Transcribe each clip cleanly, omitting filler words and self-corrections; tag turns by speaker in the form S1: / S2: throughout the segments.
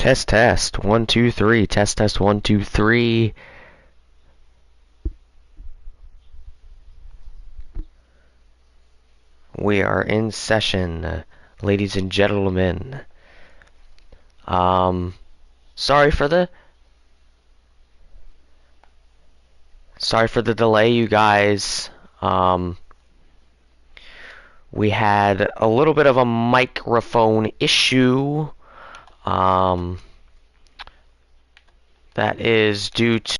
S1: Test, test. 1, 2, 3. Test, test. 1, 2, 3. We are in session, ladies and gentlemen. Um, sorry for the delay, you guys. We had a little bit of a microphone issue. That is due to,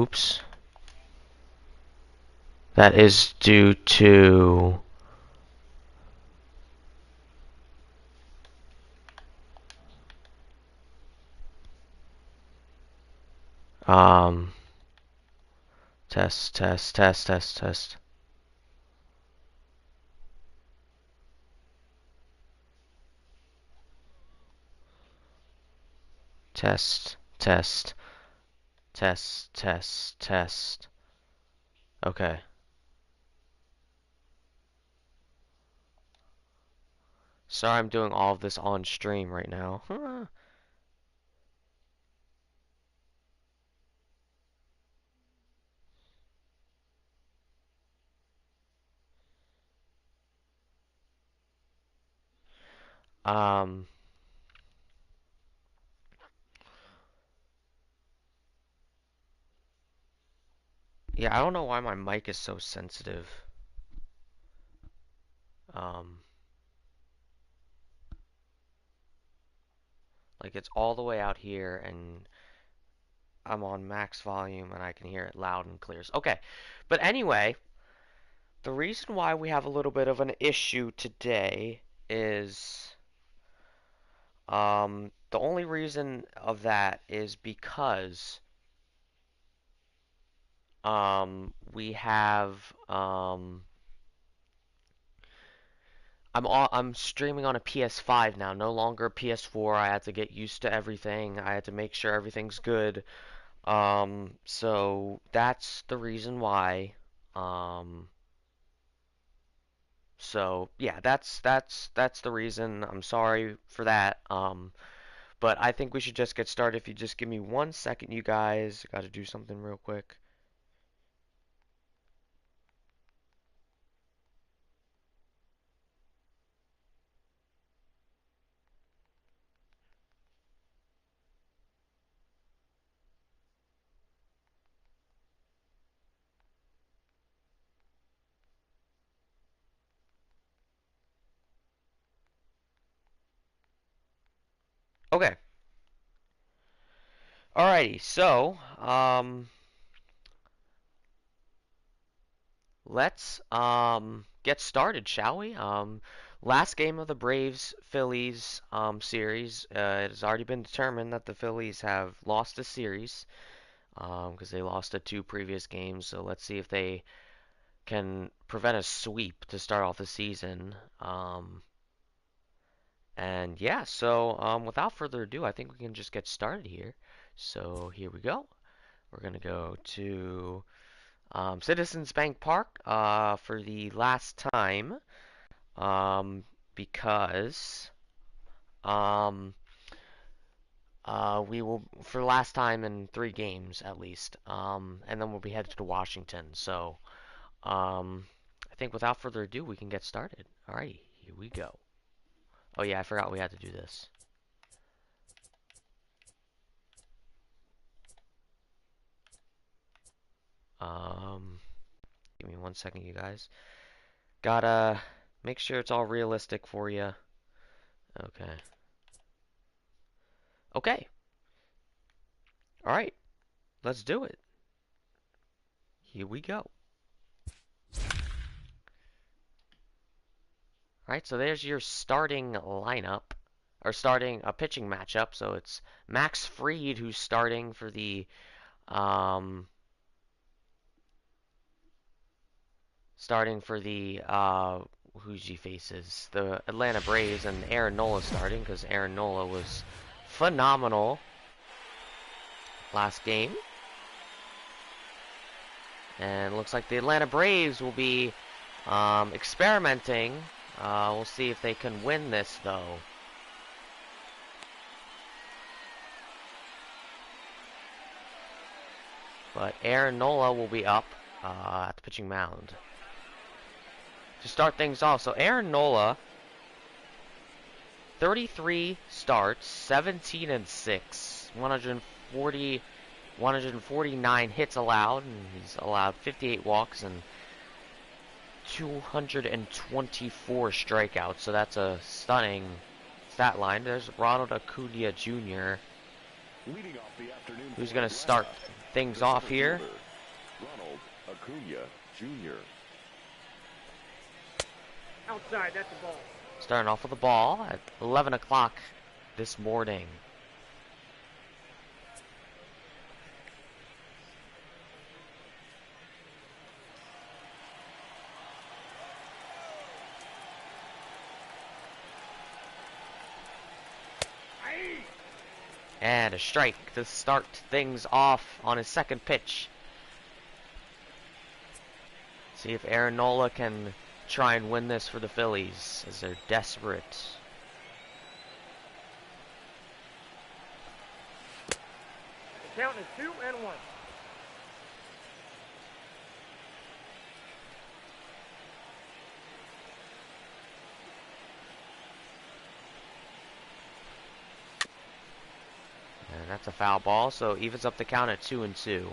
S1: oops. That is due to test, test, test, test, test. Test, test, test, test, test. Okay. Sorry I'm doing all of this on stream right now. Um, yeah, I don't know why my mic is so sensitive. Um, like it's all the way out here and I'm on max volume and I can hear it loud and clear. Okay, but anyway, the reason why we have a little bit of an issue today is, the only reason of that is because, we have, I'm streaming on a PS5 now, no longer a PS4. I had to get used to everything. I had to make sure everything's good. So that's the reason why. Um, so yeah, that's the reason. I'm sorry for that. But I think we should just get started. If you just give me 1 second, you guys. Got to do something real quick. Okay. Alrighty. So, let's get started, shall we? Last game of the Braves Phillies series. It has already been determined that the Phillies have lost the series because they lost the 2 previous games. So let's see if they can prevent a sweep to start off the season. And yeah, so without further ado, I think we can just get started here. So here we go. We're gonna go to Citizens Bank Park for the last time, because um, we will, for the last time in 3 games at least, and then we'll be headed to Washington. So I think without further ado, we can get started. Alrighty, here we go. Oh yeah, I forgot we had to do this. Give me 1 second, you guys. Gotta make sure it's all realistic for you. Okay. Okay. Alright. Let's do it. Here we go. Alright, so there's your starting lineup. Or starting a pitching matchup. So it's Max Fried who's starting for the who's he faces? The Atlanta Braves, and Aaron Nola starting because Aaron Nola was phenomenal last game. And looks like the Atlanta Braves will be experimenting. We'll see if they can win this, though. But Aaron Nola will be up at the pitching mound to start things off. So Aaron Nola, 33 starts, 17 and 6, 149 hits allowed, and he's allowed 58 walks and 224 strikeouts. So that's a stunning stat line. There's Ronald Acuna Jr., who's going to start things off here.
S2: Ronald Acuna Jr.
S3: Outside, that's the ball.
S1: Starting off with the ball at 11 o'clock this morning. And a strike to start things off on his second pitch. See if Aaron Nola can try and win this for the Phillies, as they're desperate.
S3: The count is 2-1.
S1: And that's a foul ball, so evens up the count at 2-2.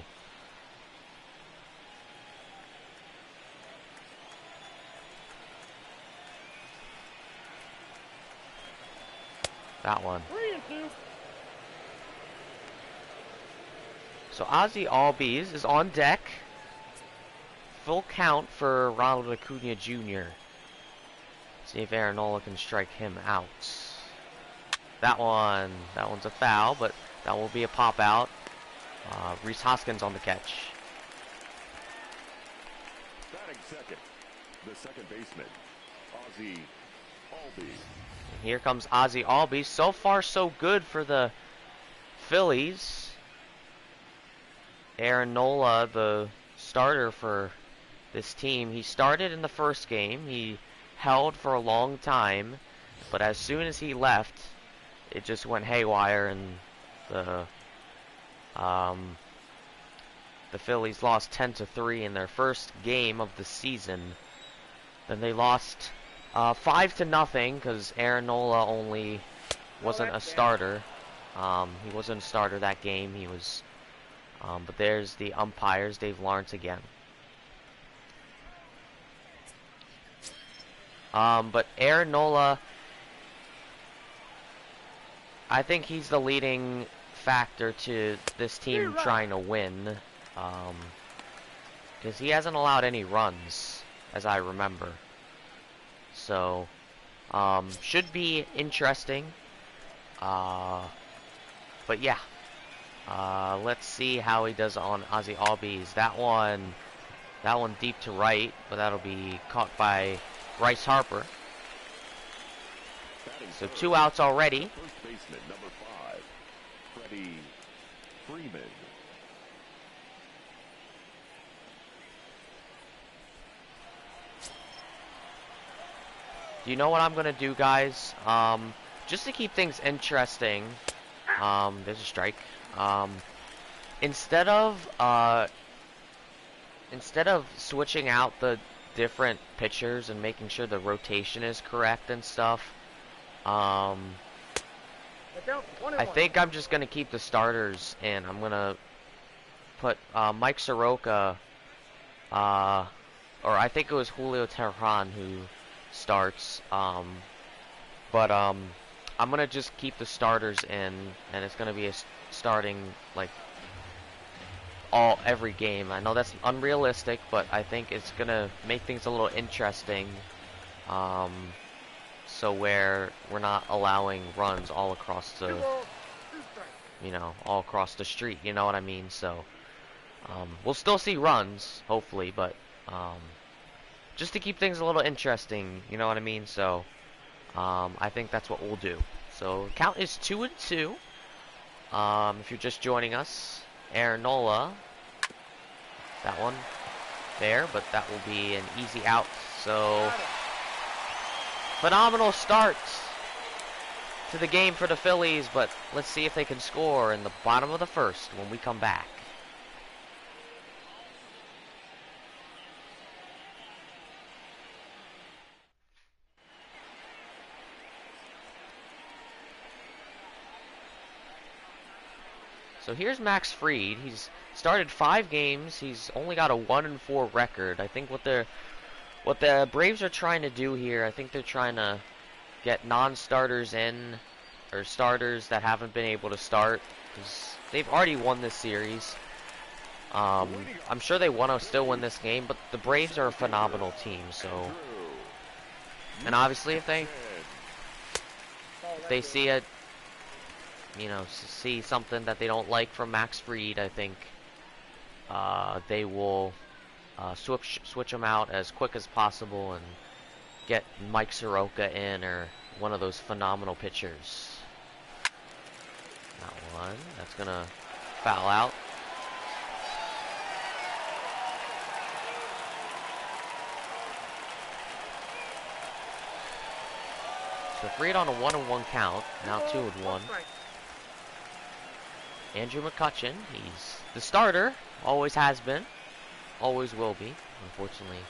S1: That one.
S3: 3-2.
S1: So Ozzie Albies is on deck. Full count for Ronald Acuna Jr. See if Aaron Nola can strike him out. That one's a foul, but that will be a pop out. Rhys Hoskins on the catch.
S2: Batting second, the second baseman, Ozzie Albies.
S1: Here comes Ozzie Albies. So far, so good for the Phillies. Aaron Nola, the starter for this team, he started in the first game. He held for a long time, but as soon as he left, it just went haywire, and the Phillies lost 10-3 in their first game of the season. Then they lost 5-0 because Aaron Nola only wasn't a starter. He wasn't a starter that game. He was, but there's the umpires, Dave Lawrence again. But Aaron Nola, I think he's the leading factor to this team trying to win, because he hasn't allowed any runs, as I remember. So, should be interesting. But yeah, let's see how he does on Ozzie Albies. That one deep to right, but that'll be caught by Bryce Harper. So 2 outs already.
S2: First baseman, number 5, Freddie Freeman.
S1: Do you know what I'm gonna do, guys? Just to keep things interesting. There's a strike. Instead of switching out the different pitchers and making sure the rotation is correct and stuff, I think I'm just gonna keep the starters in. I'm gonna put Mike Soroka, or I think it was Julio Teheran who starts. But I'm gonna just keep the starters in, and it's gonna be a starting like every game. I know that's unrealistic, but I think it's gonna make things a little interesting. So where we're not allowing runs all across the, all across the street, you know what I mean? So, we'll still see runs, hopefully, but, just to keep things a little interesting, you know what I mean? So, I think that's what we'll do. So, count is 2-2. If you're just joining us, Aaron Nola, that one there, but that will be an easy out. So, phenomenal start to the game for the Phillies, but let's see if they can score in the bottom of the first when we come back. So here's Max Fried. He's started 5 games. He's only got a 1-4 record. I think what the Braves are trying to do here, I think they're trying to get non-starters in, or starters that haven't been able to start, because they've already won this series. I'm sure they want to still win this game, but the Braves are a phenomenal team, so. And obviously if they see it, you know, see something that they don't like from Max Fried, I think they will switch him out as quick as possible and get Mike Soroka in, or one of those phenomenal pitchers. Not one. That's gonna foul out. So Fried on a 1-1 count. Now 2-1. Andrew McCutchen, he's the starter, always has been, always will be. Unfortunately,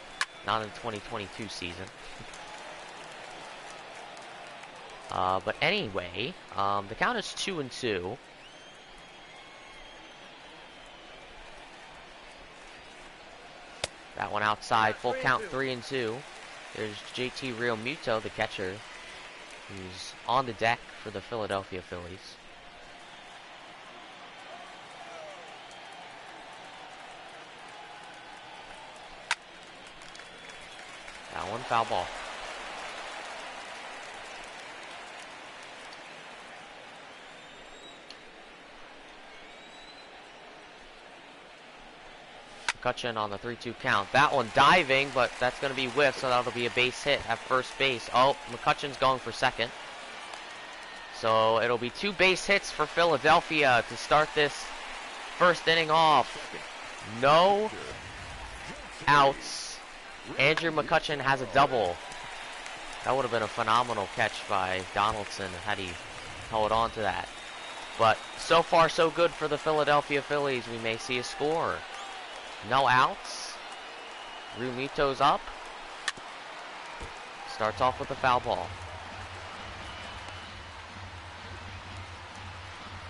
S1: not in the 2022 season. But anyway, the count is 2-2. That one outside, full count 3-2. There's JT Realmuto, the catcher, who's on the deck for the Philadelphia Phillies. That one, foul ball. McCutchen on the 3-2 count. That one diving, but that's going to be whiffed, so that'll be a base hit at first base. Oh, McCutchen's going for second. So it'll be 2 base hits for Philadelphia to start this first inning off. No outs. Andrew McCutchen has a double. That would have been a phenomenal catch by Donaldson had he held on to that. But so far so good for the Philadelphia Phillies. We may see a score. No outs. Realmuto's up. Starts off with a foul ball.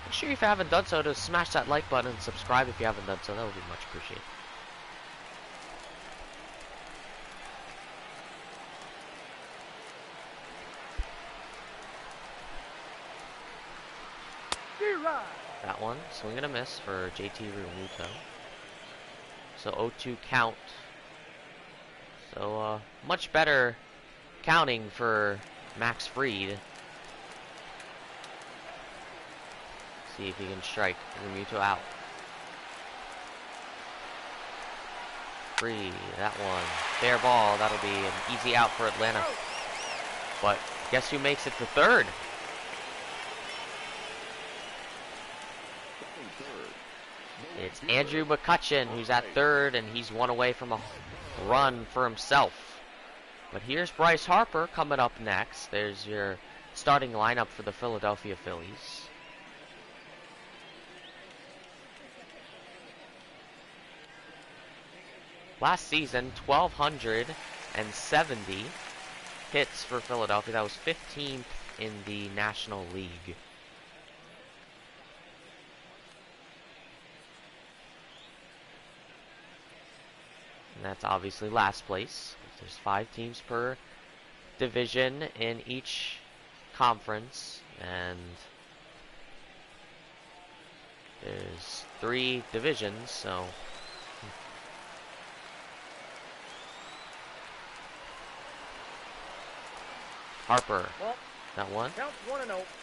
S1: Make sure if you haven't done so to smash that like button and subscribe if you haven't done so. That would be much appreciated. That one, swing and a miss for JT Realmuto. So 0-2 count. So much better counting for Max Fried. See if he can strike Realmuto out. Fried, that one. Fair ball, that'll be an easy out for Atlanta. But guess who makes it to third? It's Andrew McCutchen, who's at third, and he's one away from a run for himself. But here's Bryce Harper coming up next. There's your starting lineup for the Philadelphia Phillies. Last season, 1,270 hits for Philadelphia. That was 15th in the National League. And that's obviously last place. There's 5 teams per division in each conference, and there's 3 divisions, so Harper, that one,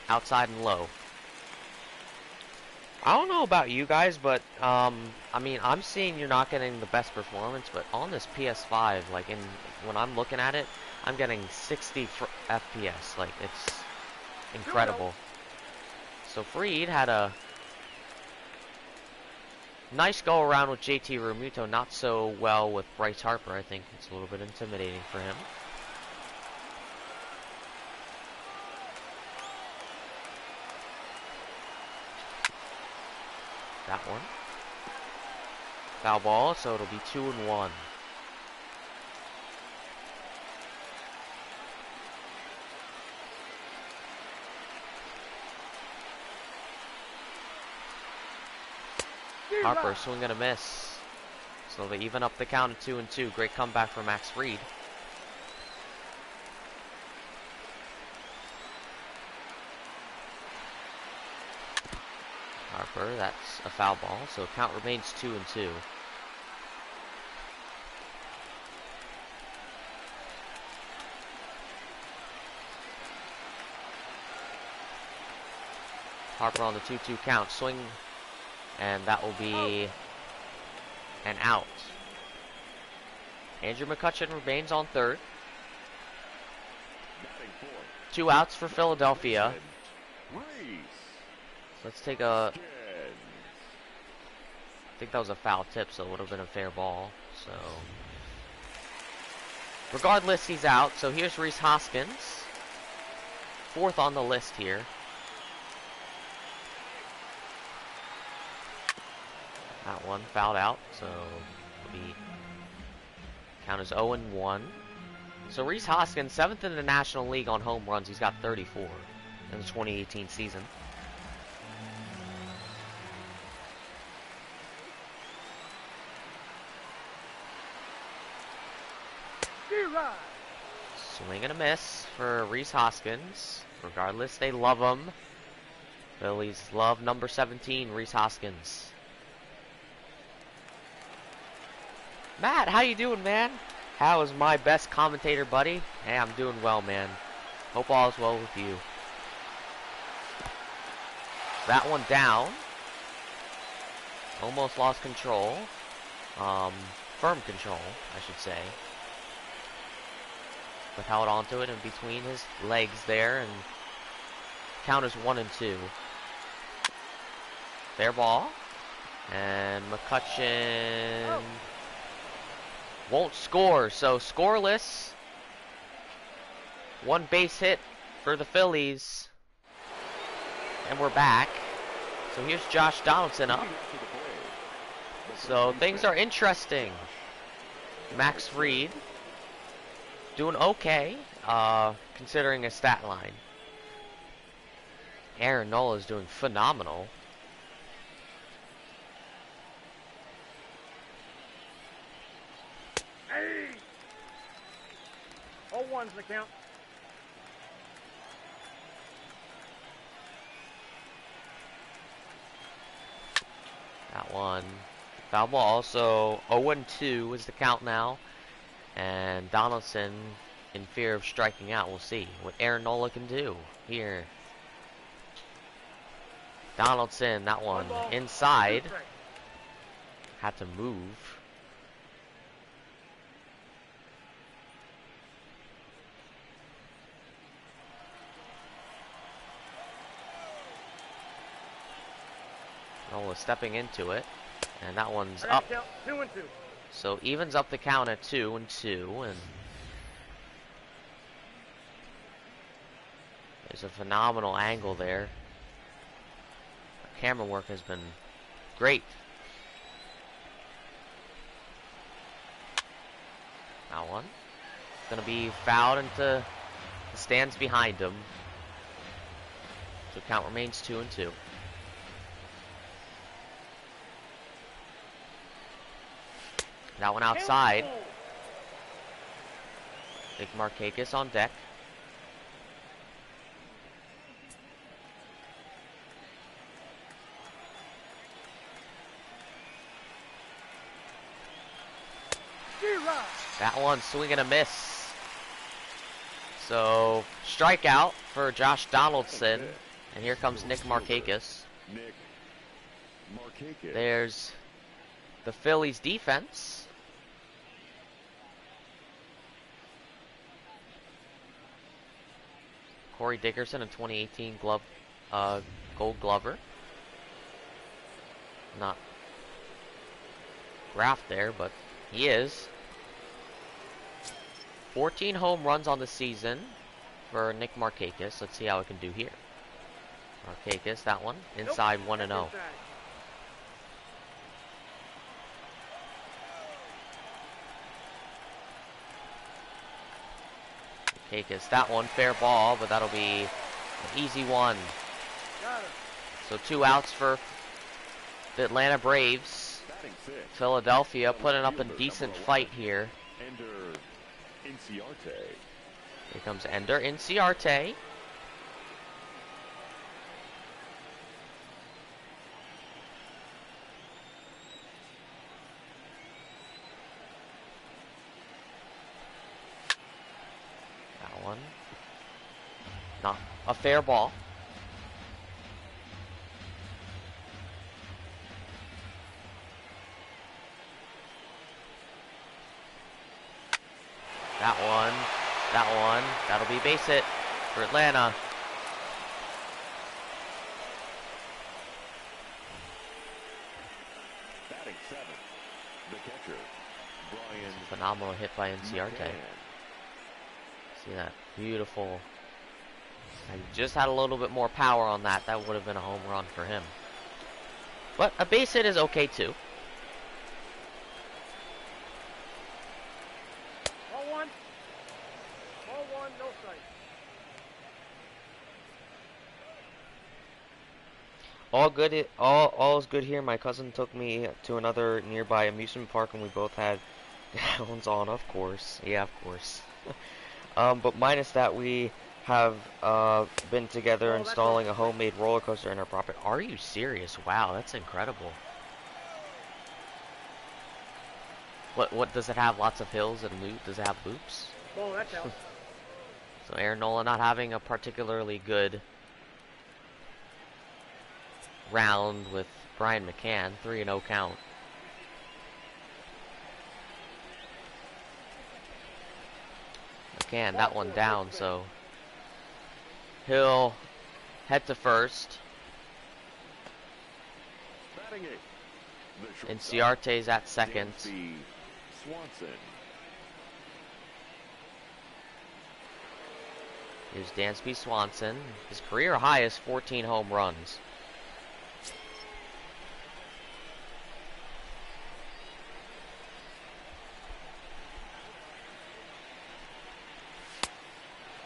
S1: outside and low. I don't know about you guys, but I mean, I'm seeing you're not getting the best performance, but on this PS5, like when I'm looking at it, I'm getting 60 FPS. Like, it's incredible. So Fried had a nice go around with JT Realmuto, not so well with Bryce Harper. I think it's a little bit intimidating for him. That one. Foul ball, so it'll be 2-1. Harper swing and a miss. So they even up the count at 2-2. Great comeback for Max Fried. Harper, that's a foul ball, so count remains 2-2. Harper on the 2-2 count, swing, and that will be an out. Andrew McCutchen remains on third. 2 outs for Philadelphia. Let's take a... I think that was a foul tip, so it would have been a fair ball. So, regardless, he's out. So here's Rhys Hoskins, 4th on the list here. That one fouled out, so it'll be count as 0-1. So Rhys Hoskins, 7th in the National League on home runs. He's got 34 in the 2018 season. Swing and a miss for Rhys Hoskins. Regardless, they love him. Phillies love number 17, Rhys Hoskins. Matt, how you doing, man? How is my best commentator buddy? Hey, I'm doing well, man. Hope all is well with you. That one down. Almost lost control. Firm control, I should say. But held onto it in between his legs there, and count is 1-2. Fair ball. And McCutchen won't score, so scoreless. 1 base hit for the Phillies. And we're back. So here's Josh Donaldson up. So things are interesting. Max Fried doing okay, considering his stat line. Aaron Nola is doing phenomenal.
S3: Hey! 0-1's the count.
S1: That one. Foul ball. So 0-2 is the count now. And Donaldson in fear of striking out. We'll see what Aaron Nola can do here. Donaldson, that one inside. Had to move. Nola stepping into it. And that one's up.
S3: 2-2.
S1: So evens up the count at 2-2, and there's a phenomenal angle there. The camera work has been great. That one gonna be fouled into the stands behind him. So count remains 2-2. That one outside. Nick Markakis on deck. That one swing and a miss. So strikeout for Josh Donaldson. And here comes Nick Markakis. There's the Phillies defense. Corey Dickerson, a 2018 Gold Glover. Not graphed there, but he is. 14 home runs on the season for Nick Markakis. Let's see how it can do here. Markakis, that one inside 1-0. Markakis, that one fair ball, but that'll be an easy one. So 2 outs for the Atlanta Braves.
S2: Batting six.
S1: Philadelphia putting up a
S2: Fielder
S1: decent
S2: number
S1: fight
S2: 11,
S1: here.
S2: Ender Inciarte.
S1: Here comes Ender Inciarte. That one. Not a fair ball. That one. That one. That'll be base hit for Atlanta.
S2: Batting seven. The catcher, Brian.
S1: Phenomenal hit by Inciarte.
S2: McCann.
S1: See that? Beautiful. I just had a little bit more power on that. That would have been a home run for him. But a base hit is okay too.
S3: Ball one. Ball one, no strike.
S1: All good. All is good here. My cousin took me to another nearby amusement park, and we both had gallons on. Of course, yeah, of course. But minus that, we have been together installing a homemade roller coaster in our property. Are you serious? Wow, that's incredible. What does it have? Lots of hills and loop. Does it have loops?
S3: Oh, that's out.
S1: So Aaron Nola not having a particularly good round with Brian McCann, 3-0 count. McCann, that one down, so he'll head to first.
S2: Batting eight. The
S1: And
S2: shortstop,
S1: Ciarte's at second.
S2: Dansby Swanson.
S1: Here's Dansby Swanson. His career high is 14 home runs.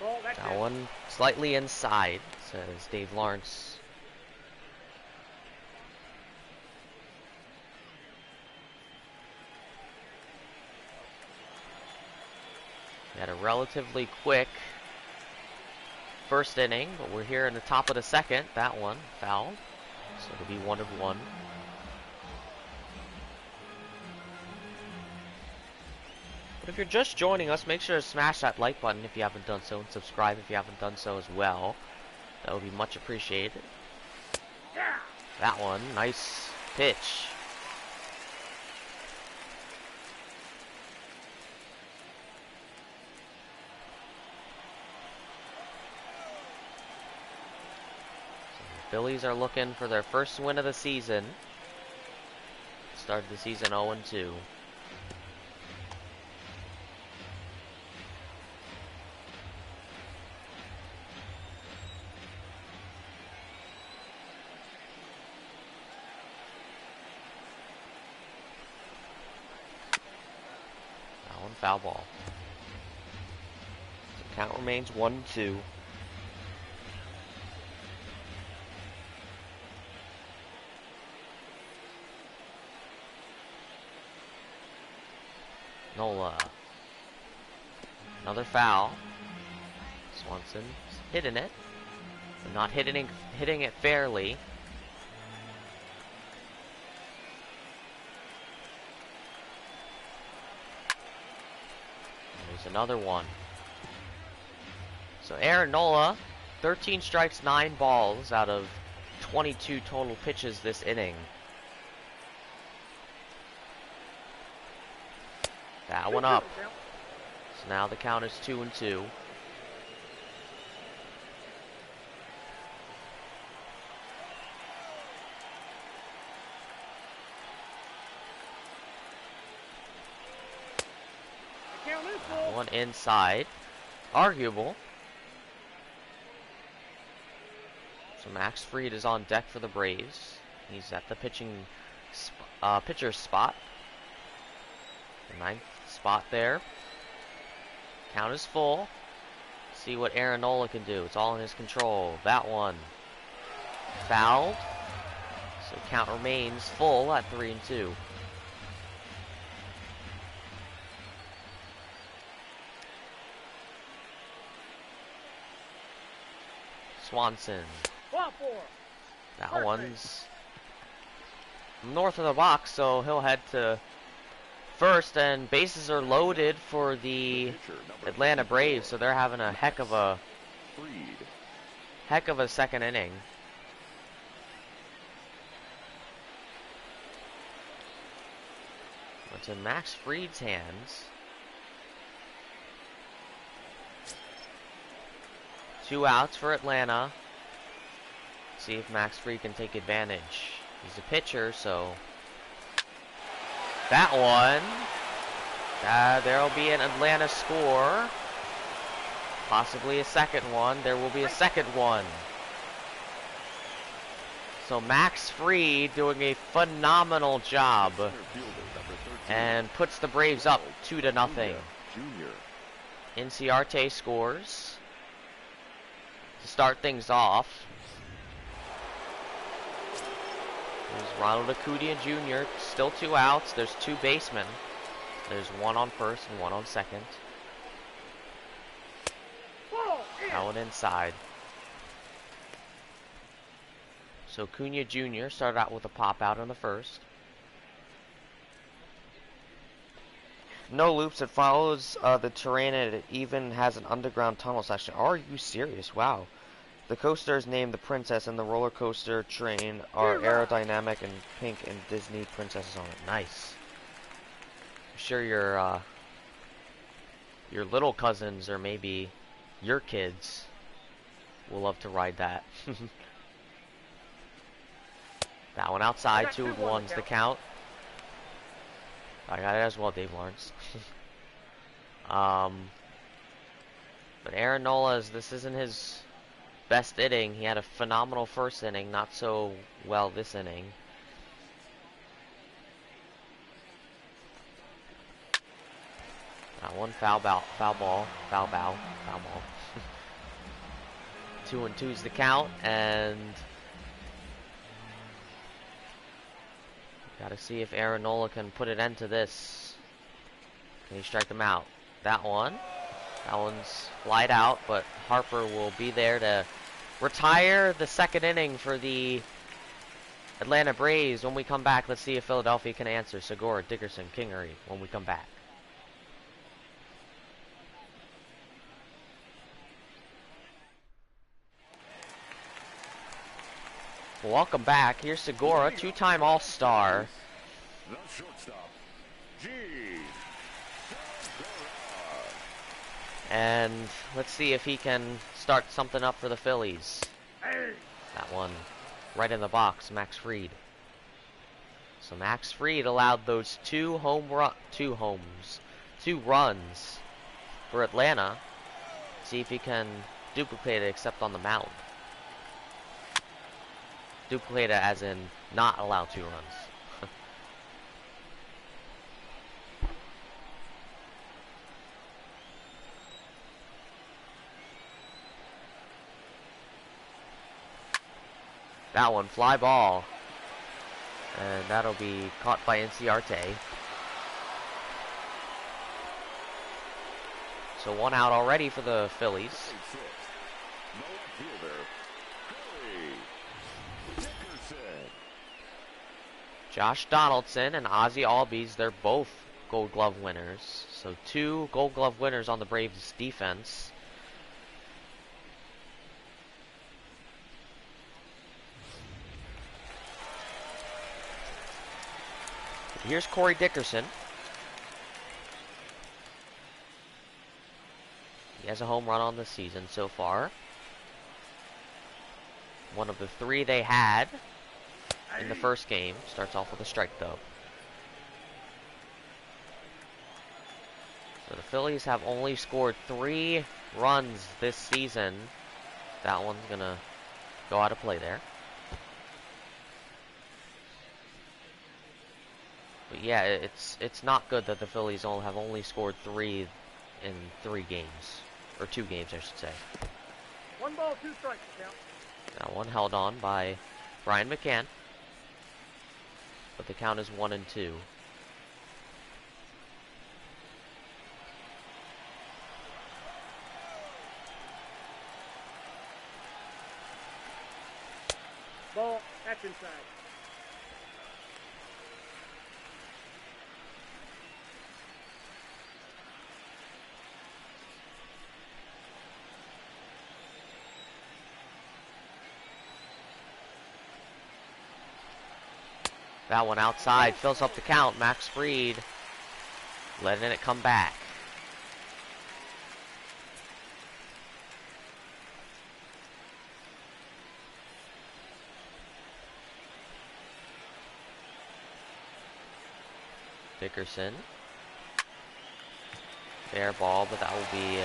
S3: Ball, that's
S1: That
S3: it.
S1: one slightly inside, says Dave Lawrence. We had a relatively quick first inning, but we're here in the top of the second. That one fouled, so it'll be 1-1. But if you're just joining us, make sure to smash that like button if you haven't done so, and subscribe if you haven't done so as well. That would be much appreciated.
S3: Yeah.
S1: That one, nice pitch. Phillies are looking for their first win of the season. Started the season 0-2. That one foul ball. So count remains 1-2. Nola. Another foul. Swanson hitting it, but not hitting it fairly. There's another one. So Aaron Nola, 13 strikes, 9 balls out of 22 total pitches this inning. That one up. So now the count is 2-2. One inside. Arguable. So Max Fried is on deck for the Braves. He's at the pitcher's spot. The 9th spot there. Count is full. See what Aaron Nola can do. It's all in his control. That one fouled. So count remains full at 3-2. Swanson.
S3: Ball four.
S1: That
S3: Perfect.
S1: one's north of the box, so he'll head to first, and bases are loaded for the Atlanta Braves, so they're having a heck of a second inning. It's in Max Fried's hands. 2 outs for Atlanta. See if Max Fried can take advantage. He's a pitcher, so that one. There'll be an Atlanta score. Possibly a second one. There will be a second one. So Max Fried doing a phenomenal job and puts the Braves up 2-0. Inciarte scores to start things off. There's Ronald Acuna Jr. Still 2 outs. There's 2 basemen. There's 1 on first and 1 on second. That one inside. So Acuna Jr. started out with a pop out in the first. No loops. It follows the terrain, and it even has an underground tunnel section. Are you serious? Wow. The coaster is named the Princess, and the roller coaster train are aerodynamic and pink and Disney princesses on it. Nice. I'm sure your little cousins or maybe your kids will love to ride that. That one outside. 2-1's the count. I got it as well, Dave Lawrence. But Aaron Nola's, this isn't his best inning. He had a phenomenal first inning, not so well this inning. That one foul ball. 2-2's the count, and gotta see if Aaron Nola can put an end to this. Can he strike them out? That one's flied out, but Harper will be there to retire the second inning for the Atlanta Braves. When we come back, let's see if Philadelphia can answer. Segura, Dickerson, Kingery when we come back. Welcome back. Here's Segura, 2-time All-Star.
S2: The shortstop,
S1: And let's see if he can start something up for the Phillies. That one right in the box, Max Fried. So Max Fried allowed those 2 runs for Atlanta. See if he can duplicate it except on the mound. Duplicate it as in not allow 2 runs. That one, fly ball. And that'll be caught by Inciarte. So 1 out already for the Phillies. Josh Donaldson and Ozzie Albies, they're both Gold Glove winners. So 2 Gold Glove winners on the Braves defense. Here's Corey Dickerson. He has a home run on the season so far. One of the 3 they had in the first game. Starts off with a strike though. So the Phillies have only scored 3 runs this season. That one's gonna go out of play there. But yeah, it's not good that the Phillies have only scored 3 in 3 games. Or 2 games, I should say.
S3: 1 ball, 2 strikes, count.
S1: That one held on by Brian McCann. but the count is 1-2.
S3: Ball. That's inside.
S1: That one outside fills up the count. Max Fried letting it come back. Dickerson. Fair ball, but that will be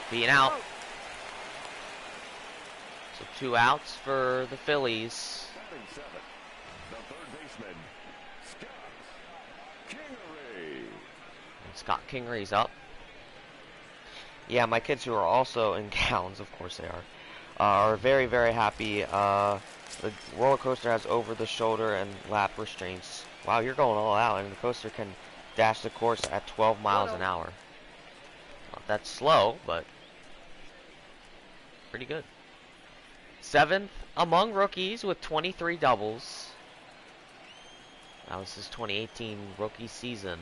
S1: being out. So 2 outs for the Phillies.
S2: Batting seventh, the third baseman, Scott Kingery.
S1: And Scott Kingery's up. Yeah, my kids who are also in gowns, of course they are very, very happy. The roller coaster has over-the-shoulder and lap restraints. Wow, you're going all out, and the coaster can dash the course at 12 miles an hour. Well, that's slow, but pretty good. 7th among rookies with 23 doubles. That was his 2018 rookie season.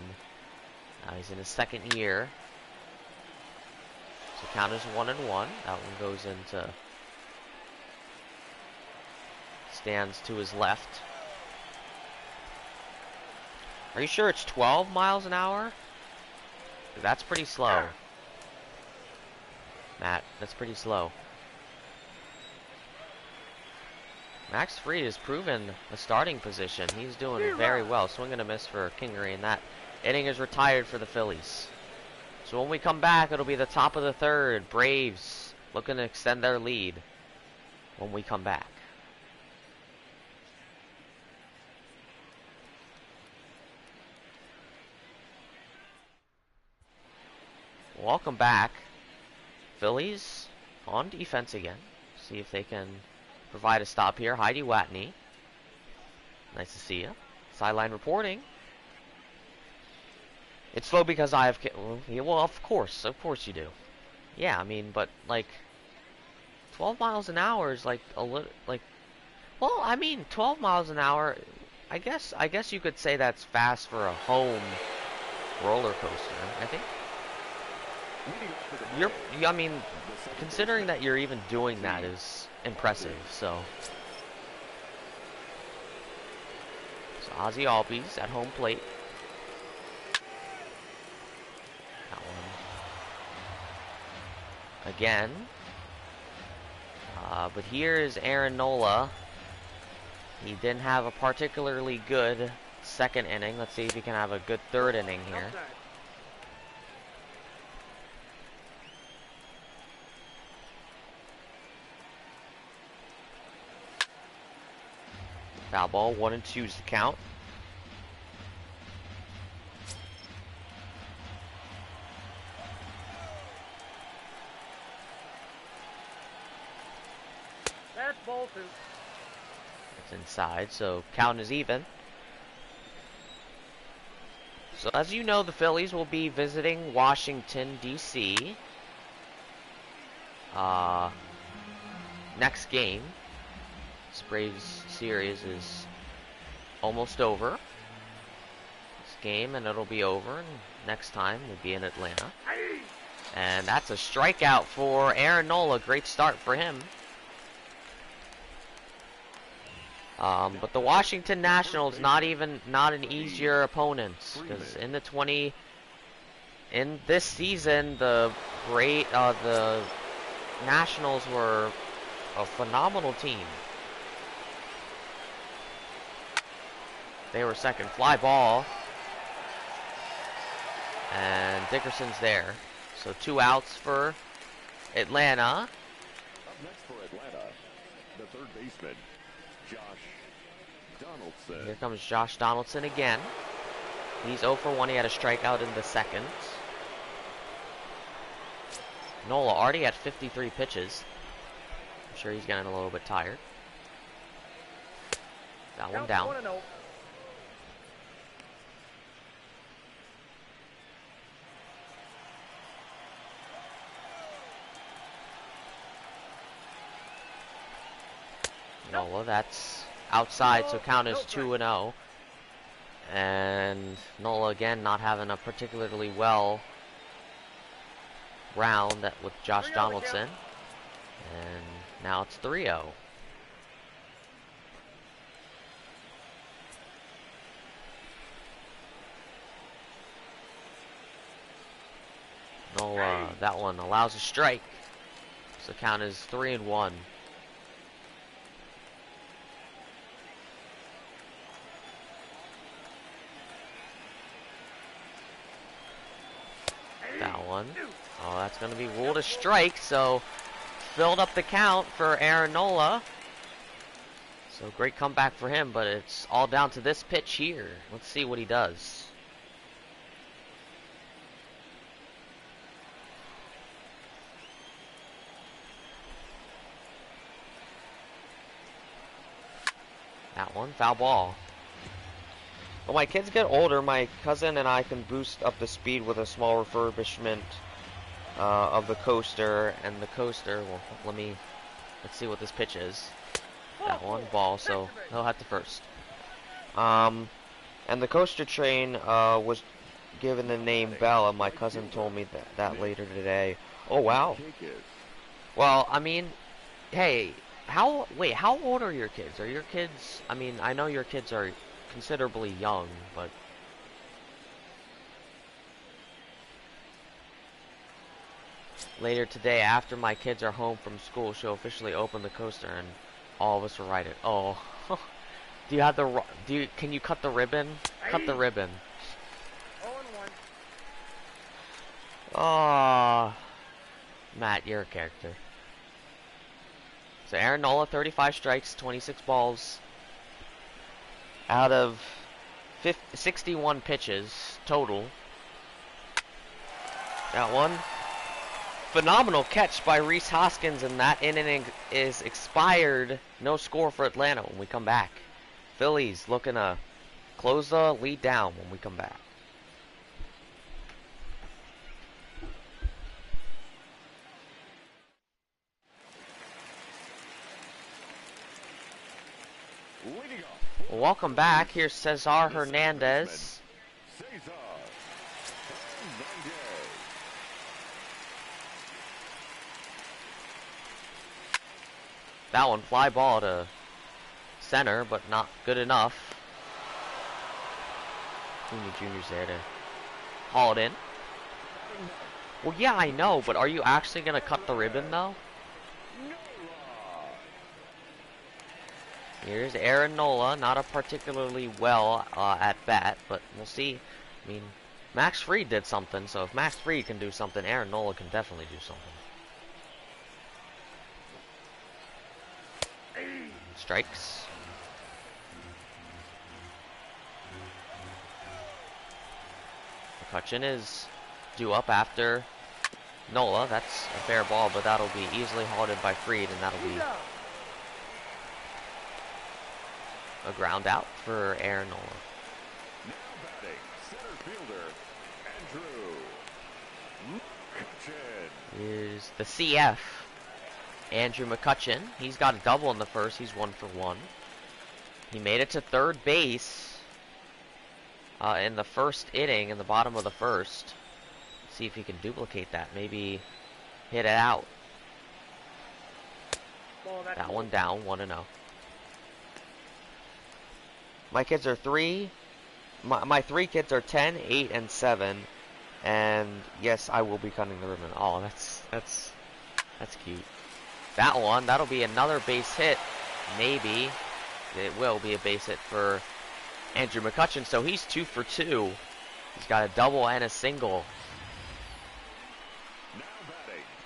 S1: Now he's in his second year. So count is 1-1. That one goes into stands to his left. Are you sure it's 12 miles an hour? That's pretty slow. Matt, that's pretty slow. Max Fried has proven a starting position. He's doing very well. Swing and a miss for Kingery, and that inning is retired for the Phillies. So when we come back, it'll be the top of the third. Braves looking to extend their lead when we come back. Welcome back. Phillies on defense again. See if they can provide a stop here. Heidi Watney. Nice to see you. Sideline reporting. It's slow because I have... Well, of course you do. Yeah, I mean, but, like, 12 miles an hour is, like, a little... Like, well, I mean, 12 miles an hour... I guess you could say that's fast for a home roller coaster, I think. I mean, considering that you're even doing that is impressive, so Ozzy Albies at home plate. That one. Again. But here is Aaron Nola. He didn't have a particularly good second inning. Let's see if he can have a good third inning here. Foul ball, 1-2 is the count.
S3: That's ball 2.
S1: It's inside, so count is even. So as you know, the Phillies will be visiting Washington, D.C. Next game. This Braves series is almost over. This game, and it'll be over. And next time we'll be in Atlanta. And that's a strikeout for Aaron Nola. Great start for him. But the Washington Nationals not an easier opponent, because in this season the Nationals were a phenomenal team. They were second. Fly ball. And Dickerson's there. So 2 outs for Atlanta.
S2: Up next for Atlanta, the third baseman, Josh Donaldson.
S1: Here comes Josh Donaldson again. He's 0 for 1. He had a strikeout in the second. Nola already had 53 pitches. I'm sure he's getting a little bit tired. That one
S3: Count
S1: down.
S3: 1-0.
S1: Nola, that's outside, so count
S3: No
S1: is
S3: strike.
S1: 2-0. And Nola again not having a particularly well round with Josh
S3: 3-0 the
S1: Donaldson.
S3: count.
S1: And now it's 3-0. Nola, that one allows a strike. So count is 3-1. That one. Oh, that's going to be ruled a strike, so filled up the count for Aaron Nola. So great comeback for him, but it's all down to this pitch here. Let's see what he does. That one, foul ball. When my kids get older, my cousin and I can boost up the speed with a small refurbishment of the coaster. And the coaster, well, let's see what this pitch is. That one, ball, so he'll have to first. And the coaster train was given the name Bella. My cousin told me that later today. Oh, wow. Well, I mean, hey, how old are your kids? Are your kids, I mean, I know your kids are considerably young, but later today, after my kids are home from school, she'll officially open the coaster and all of us will ride it. Oh, do you have the, can you cut the ribbon? Cut the ribbon.
S3: 0-1.
S1: Oh, Matt, you're a character. So Aaron Nola, 35 strikes, 26 balls out of 61 pitches total. That one. Phenomenal catch by Rhys Hoskins, and that inning is expired. No score for Atlanta when we come back. Phillies looking to close the lead down when we come back. Well, welcome back. Here's Cesar Hernandez. That one, fly ball to center, but not good enough. Clooney Jr.'s there to haul it in. Well, yeah, I know, but are you actually going to cut the ribbon, though? Here's Aaron Nola, not a particularly well at bat, but we'll see. I mean, Max Fried did something, so if Max Fried can do something, Aaron Nola can definitely do something. Strikes. McCutchen is due up after Nola. That's a fair ball, but that'll be easily hauled in by Fried, and that'll be a ground out for Aaron Nola.
S2: Now batting, center fielder, Andrew McCutchen.
S1: Is the CF, Andrew McCutchen. He's got a double in the first. He's 1 for 1. He made it to third base in the first inning, in the bottom of the first. See if he can duplicate that. Maybe hit it out. That one down, 1-0. My kids are my 3 kids are 10, 8, and 7. And yes, I will be cutting the ribbon. Oh, that's cute. That one, that'll be another base hit. Maybe. It will be a base hit for Andrew McCutchen. So he's 2 for 2. He's got a double and a single.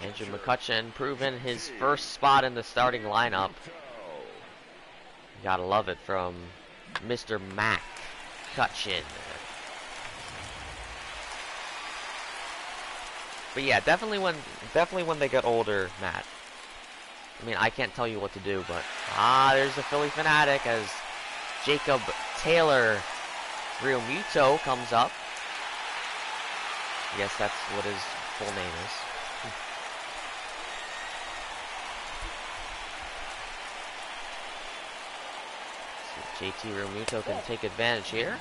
S1: Andrew McCutchen proving his first spot in the starting lineup. You gotta love it from Mr. McCutchen. But yeah, definitely when they get older, Matt. I mean, I can't tell you what to do, but there's the Philly fanatic as Jacob Taylor Real Muto comes up. I guess that's what his full name is. So JT Real Muto can take advantage here.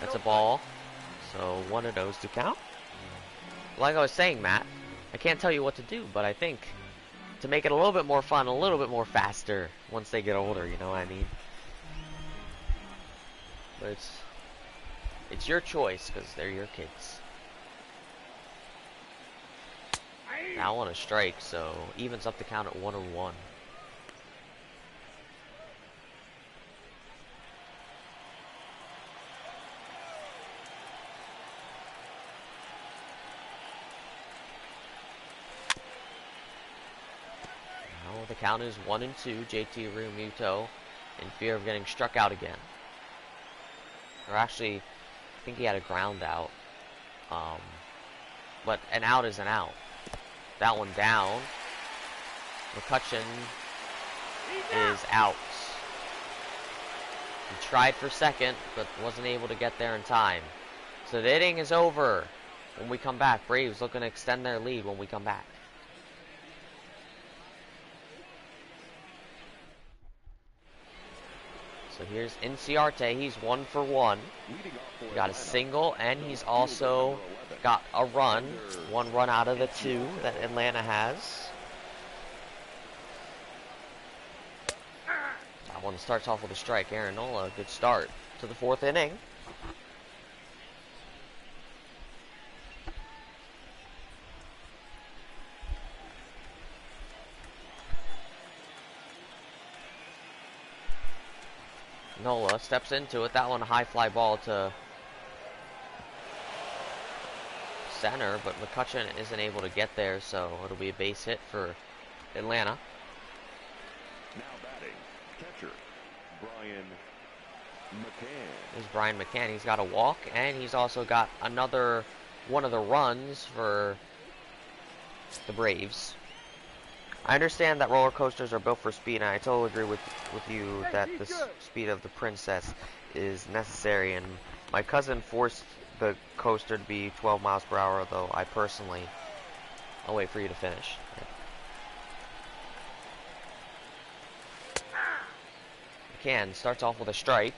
S1: That's a ball. So 1-0's to count. Like I was saying, Matt, I can't tell you what to do, but I think to make it a little bit more fun, a little bit more faster once they get older, you know what I mean? But it's your choice because they're your kids. Now on a strike, so evens up the count at 1-1. Now the count is 1-2. JT Realmuto in fear of getting struck out again. Or actually, I think he had a ground out. But an out is an out. That one down. McCutcheon is out. He tried for second, but wasn't able to get there in time. So the inning is over when we come back. Braves looking to extend their lead when we come back. So here's Inciarte. He's 1 for 1. He got a single, and he's also got a run. 1 run out of the 2 that Atlanta has. That one starts off with a strike. Aaron Nola, good start to the 4th inning. Nola steps into it. That one a high fly ball to center, but McCutcheon isn't able to get there, so it'll be a base hit for Atlanta.
S2: Now batting, catcher, Brian McCann.
S1: There's Brian McCann. He's got a walk, and he's also got another one of the runs for the Braves. I understand that roller coasters are built for speed, and I totally agree with you that the speed of the Princess is necessary. And my cousin forced the coaster to be 12 miles per hour, though I personally... I'll wait for you to finish. McCann starts off with a strike.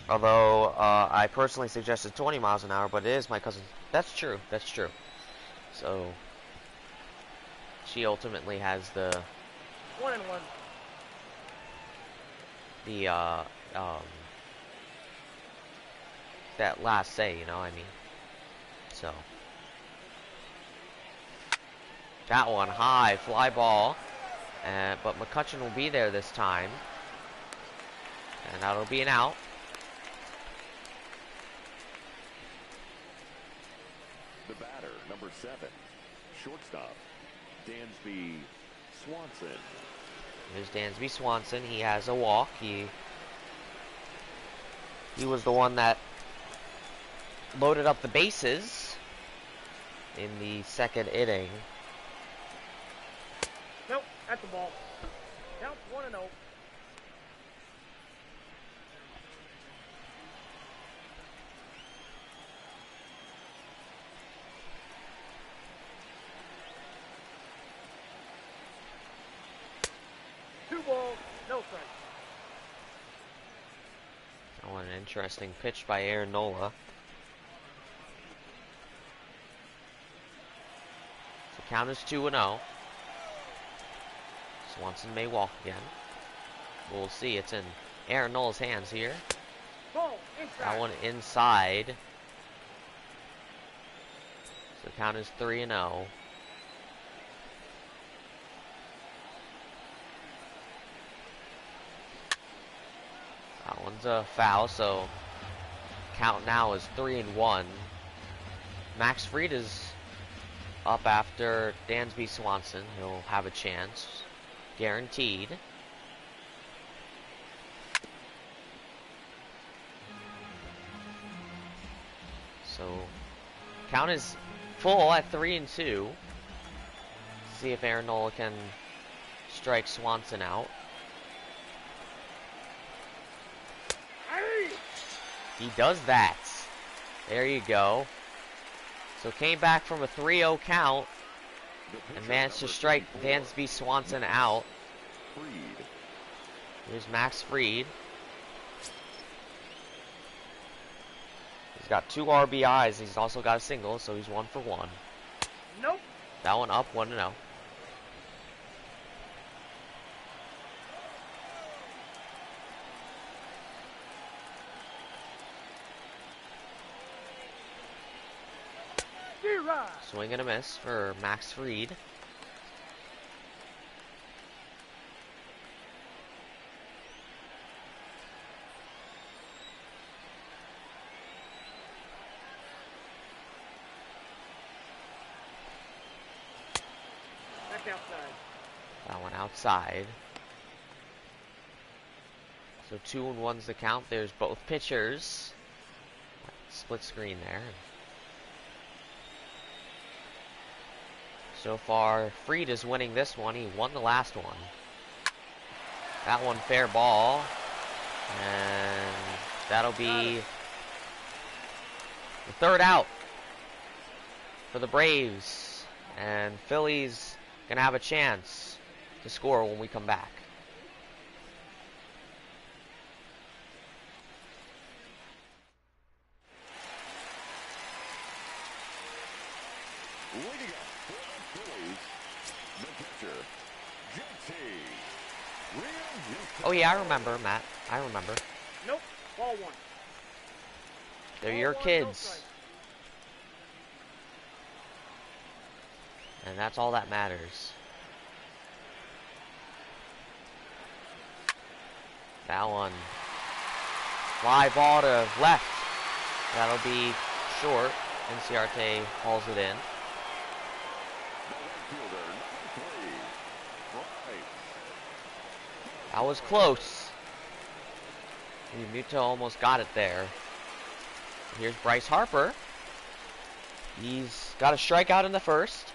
S1: Although, I personally suggested 20 miles an hour, but it is my cousin. That's true, that's true. So, she ultimately has the...
S3: 1-1.
S1: That last say, you know what I mean? So. That one, high, fly ball. But McCutcheon will be there this time. And that'll be an out.
S2: The batter, number 7, shortstop, Dansby Swanson.
S1: Here's Dansby Swanson. He has a walk. He was the one that loaded up the bases in the 2nd inning.
S3: Nope, that's the ball. Count 1-0. No strike.
S1: Oh, an interesting pitch by Aaron Nola. So count is 2-0. Swanson may walk again. We'll see. It's in Aaron Nola's hands here.
S3: Ball inside.
S1: That one inside. So count is 3-0. That one's a foul, so count now is 3-1. Max Fried is up after Dansby Swanson. He'll have a chance. Guaranteed. So count is full at 3-2. See if Aaron Nola can strike Swanson out. He does that. There you go. So came back from a 3-0 count and managed to strike Dansby Swanson out. Here's Max Fried. He's got 2 RBIs. He's also got a single, so he's 1 for 1.
S3: Nope.
S1: That one up, 1-0. Swing and a miss for Max Fried.
S3: Back outside.
S1: That one outside. So 2-1's the count. There's both pitchers. Split screen there. So far, Fried is winning this one. He won the last one. That one fair ball. And that'll be the 3rd out for the Braves. And Phillies gonna have a chance to score when we come back. Oh yeah, I remember, Matt. I remember.
S3: Nope. Ball 1.
S1: They're
S3: Ball
S1: your
S3: 1, no
S1: kids.
S3: strike.
S1: And that's all that matters. That one. Fly ball to left. That'll be short. Inciarte hauls it in. That was close. Muto almost got it there. Here's Bryce Harper. He's got a strikeout in the first.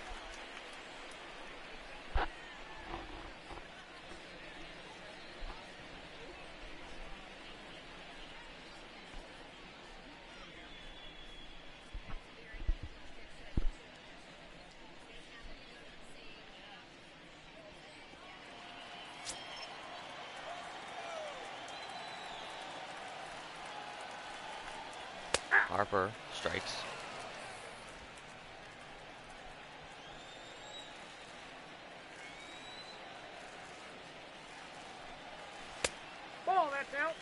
S1: Harper strikes.
S3: Ball, that's out.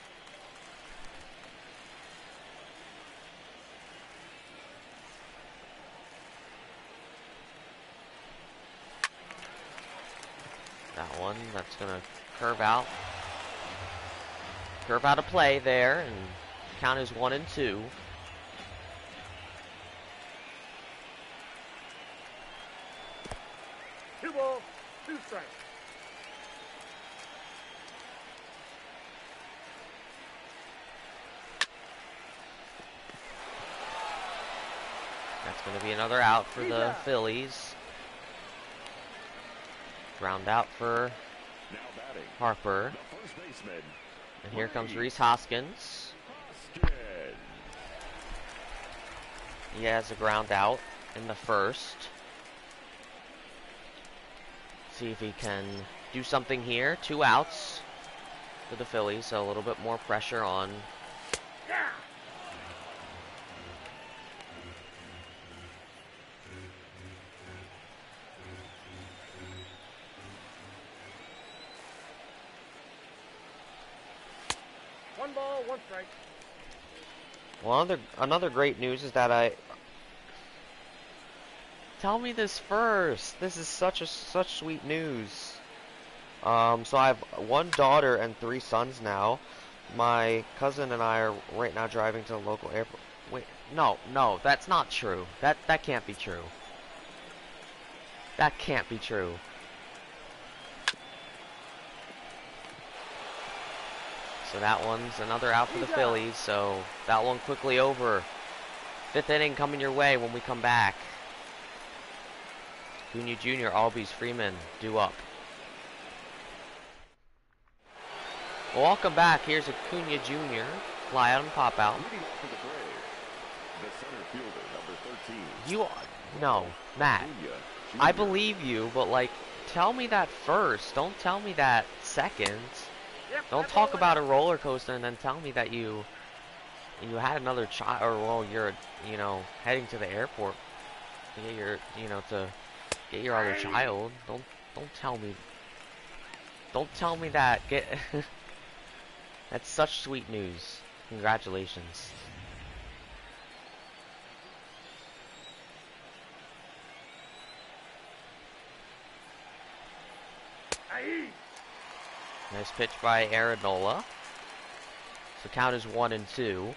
S1: That one, that's gonna curve out. Curve out a play there, and count is 1-2.
S3: Two balls, 2 strikes.
S1: That's going to be another out for
S3: He's
S1: the
S3: out.
S1: Phillies. Ground out for
S2: Now batting,
S1: Harper.
S2: the first baseman,
S1: And here comes Reese Hoskins.
S2: Hoskins.
S1: He has a ground out in the first. See if he can do something here. 2 outs for the Phillies, so a little bit more pressure on.
S3: Yeah. One ball, 1 strike.
S1: Well, another great news is that tell me this first. This is such sweet news. So I have 1 daughter and 3 sons now. My cousin and I are right now driving to the local airport. Wait, no, that's not true. That can't be true. That can't be true. So that one's another out for the Phillies, so that one quickly over. 5th inning coming your way when we come back. Acuna Jr., Albies, Freeman, due up. Welcome back. Here's Acuna Jr. Fly out and pop out.
S2: Leading off for the Braves, the center fielder, number 13.
S1: You, no, Matt.
S2: Acuna
S1: I
S2: Jr.
S1: believe you, but like, tell me that first. Don't tell me that second.
S3: Yep,
S1: Don't
S3: that's
S1: talk
S3: all I
S1: about
S3: got.
S1: a roller coaster and then tell me that you had another child, or well, you're heading to the airport to get your to get your other child. Don't tell me. Don't tell me that. Get that's such sweet news. Congratulations.
S3: Aye.
S1: Nice pitch by Aranola. So count is 1-2.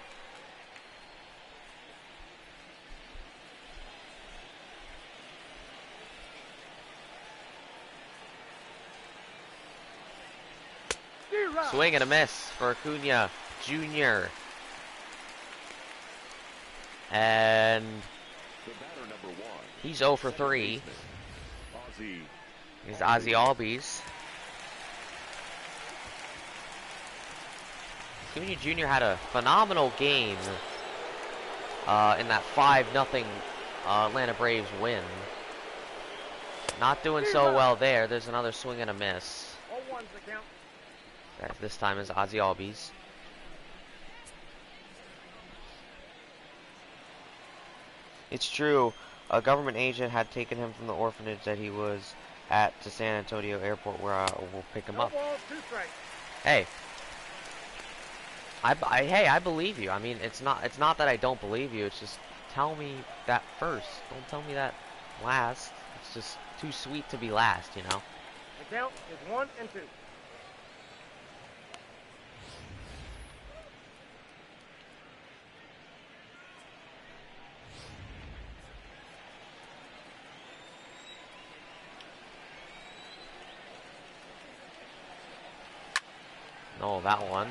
S1: Swing and a miss for Acuna Jr. And
S2: The batter, number 1.
S1: he's 0 for 3.
S2: Ozzie.
S1: He's Ozzie Albies. Acuna Jr. had a phenomenal game in that 5-0 Atlanta Braves win. Not doing so well there. There's another swing and a miss.
S3: 0-1's the count.
S1: This time is Ozzie Albies. It's true. A government agent had taken him from the orphanage that he was at to San Antonio Airport, where I will pick him
S3: No
S1: up.
S3: balls, 2 strikes.
S1: Hey, I believe you. I mean, it's not that I don't believe you. It's just tell me that first. Don't tell me that last. It's just too sweet to be last, you know.
S3: The count is 1-2.
S1: No, that one.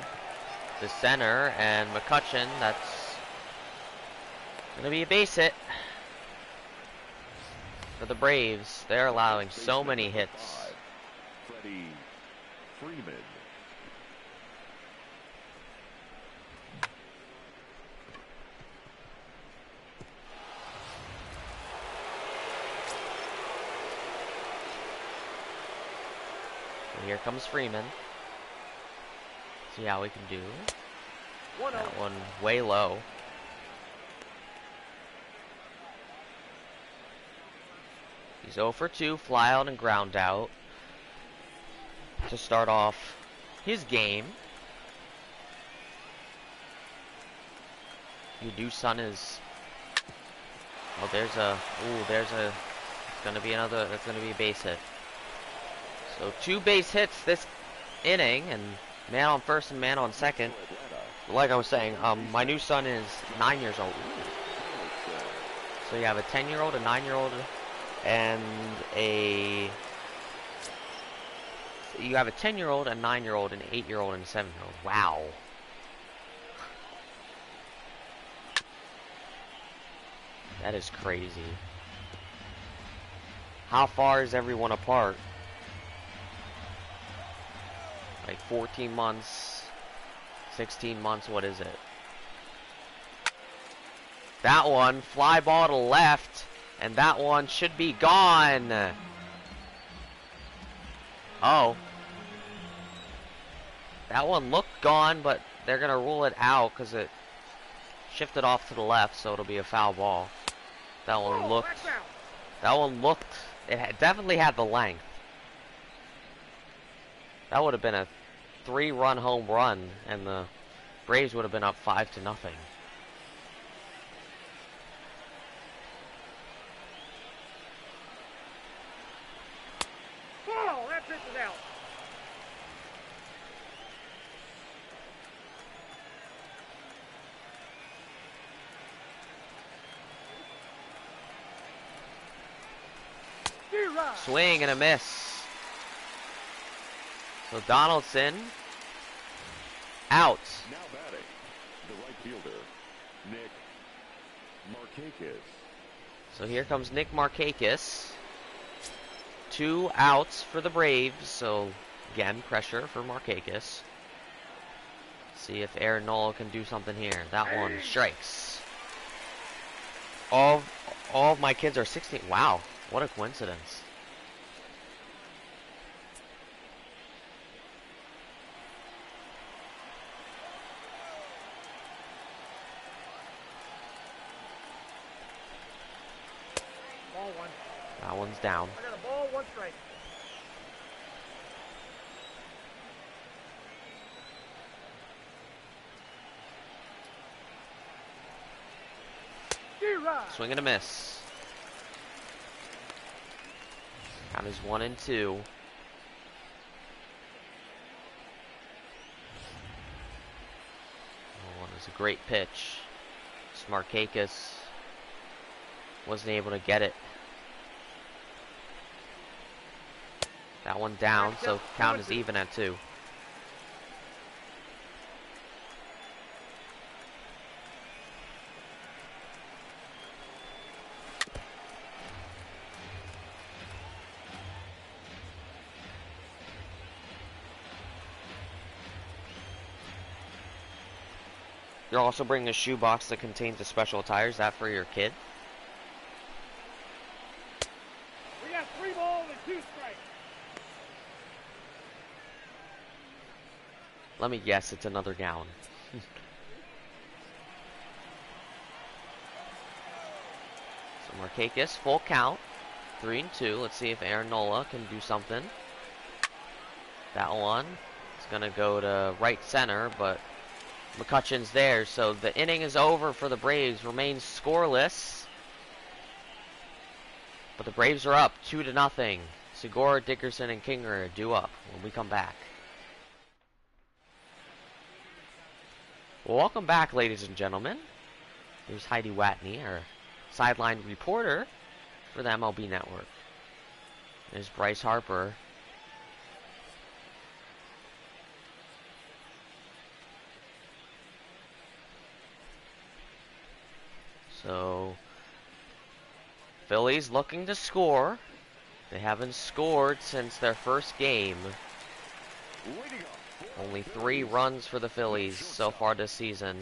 S1: The center and McCutcheon. That's gonna be a base hit for the Braves. They're allowing so many hits.
S2: 5. Freddie Freeman.
S1: And here comes Freeman. See how we can do.
S3: 1-0.
S1: That one way low. He's 0 for 2, fly out and ground out to start off his game. Your son is. Oh, there's a. It's gonna be another. That's gonna be a base hit. So 2 base hits this inning, and man on first and man on second. Like I was saying, my new son is 9 years old. So you have a 10-year-old, a 9-year-old, and a. You have a 10-year-old, a 9-year-old, an 8-year-old, and a 7-year-old. Wow. That is crazy. How far is everyone apart? Like 14 months, 16 months, what is it? That one, fly ball to left, and that one should be gone. Oh. That one looked gone, but they're going to rule it out because it shifted off to the left, so it'll be a foul ball. That one looked, definitely had the length. That would have been a 3-run home run, and the Braves would have been up 5-0.
S3: Oh, that pitch is out.
S1: Swing and a miss. So Donaldson out.
S2: Now batting, the right fielder, Nick Markakis.
S1: So here comes Nick Markakis. 2 outs for the Braves, so again, pressure for Markakis. See if Aaron Nola can do something here. That one strikes. All of my kids are 16. Wow, what a coincidence.
S3: Ball one.
S1: That one's down.
S3: I got a ball, 1 strike.
S1: Swing and a miss. Count is 1-2. Oh, it was a great pitch. Markakis wasn't able to get it. That one down, so count is even at 2. You're also bringing a shoebox that contains a special attire. Is that for your kid?
S3: We got 3 balls and 2 strikes.
S1: Let me guess, it's another gallon. So Markakis, full count. 3-2. Let's see if Aaron Nola can do something. That one is going to go to right center, but McCutcheon's there, so the inning is over for the Braves. Remains scoreless. But the Braves are up 2-0. Segura, Dickerson, and Kinger are due up when we come back. Well, welcome back, ladies and gentlemen. Here's Heidi Watney, our sideline reporter for the MLB Network. There's Bryce Harper. So, Phillies looking to score. They haven't scored since their first game. Only 3 runs for the Phillies so far this season.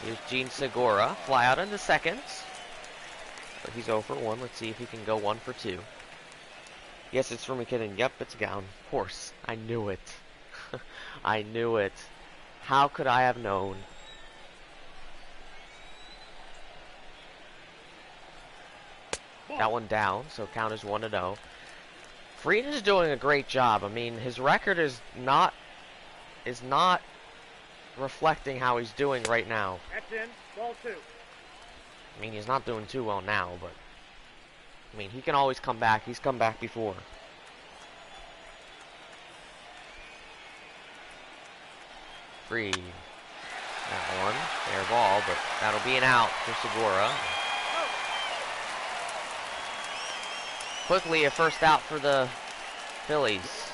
S1: Here's Gene Segura, fly out into second. But he's 0 for 1. Let's see if he can go 1 for 2. Yes, it's from McKinnon. Yep, it's down. Of course, I knew it. I knew it. How could I have known? That one down, so count is 1-0. Fried is doing a great job. I mean, his record is not reflecting how he's doing right now.
S3: That's in. Ball 2.
S1: I mean, he's not doing too well now, but I mean, he can always come back. He's come back before. Fried. That one, fair ball, but that'll be an out for Segura. Quickly, a first out for the Phillies.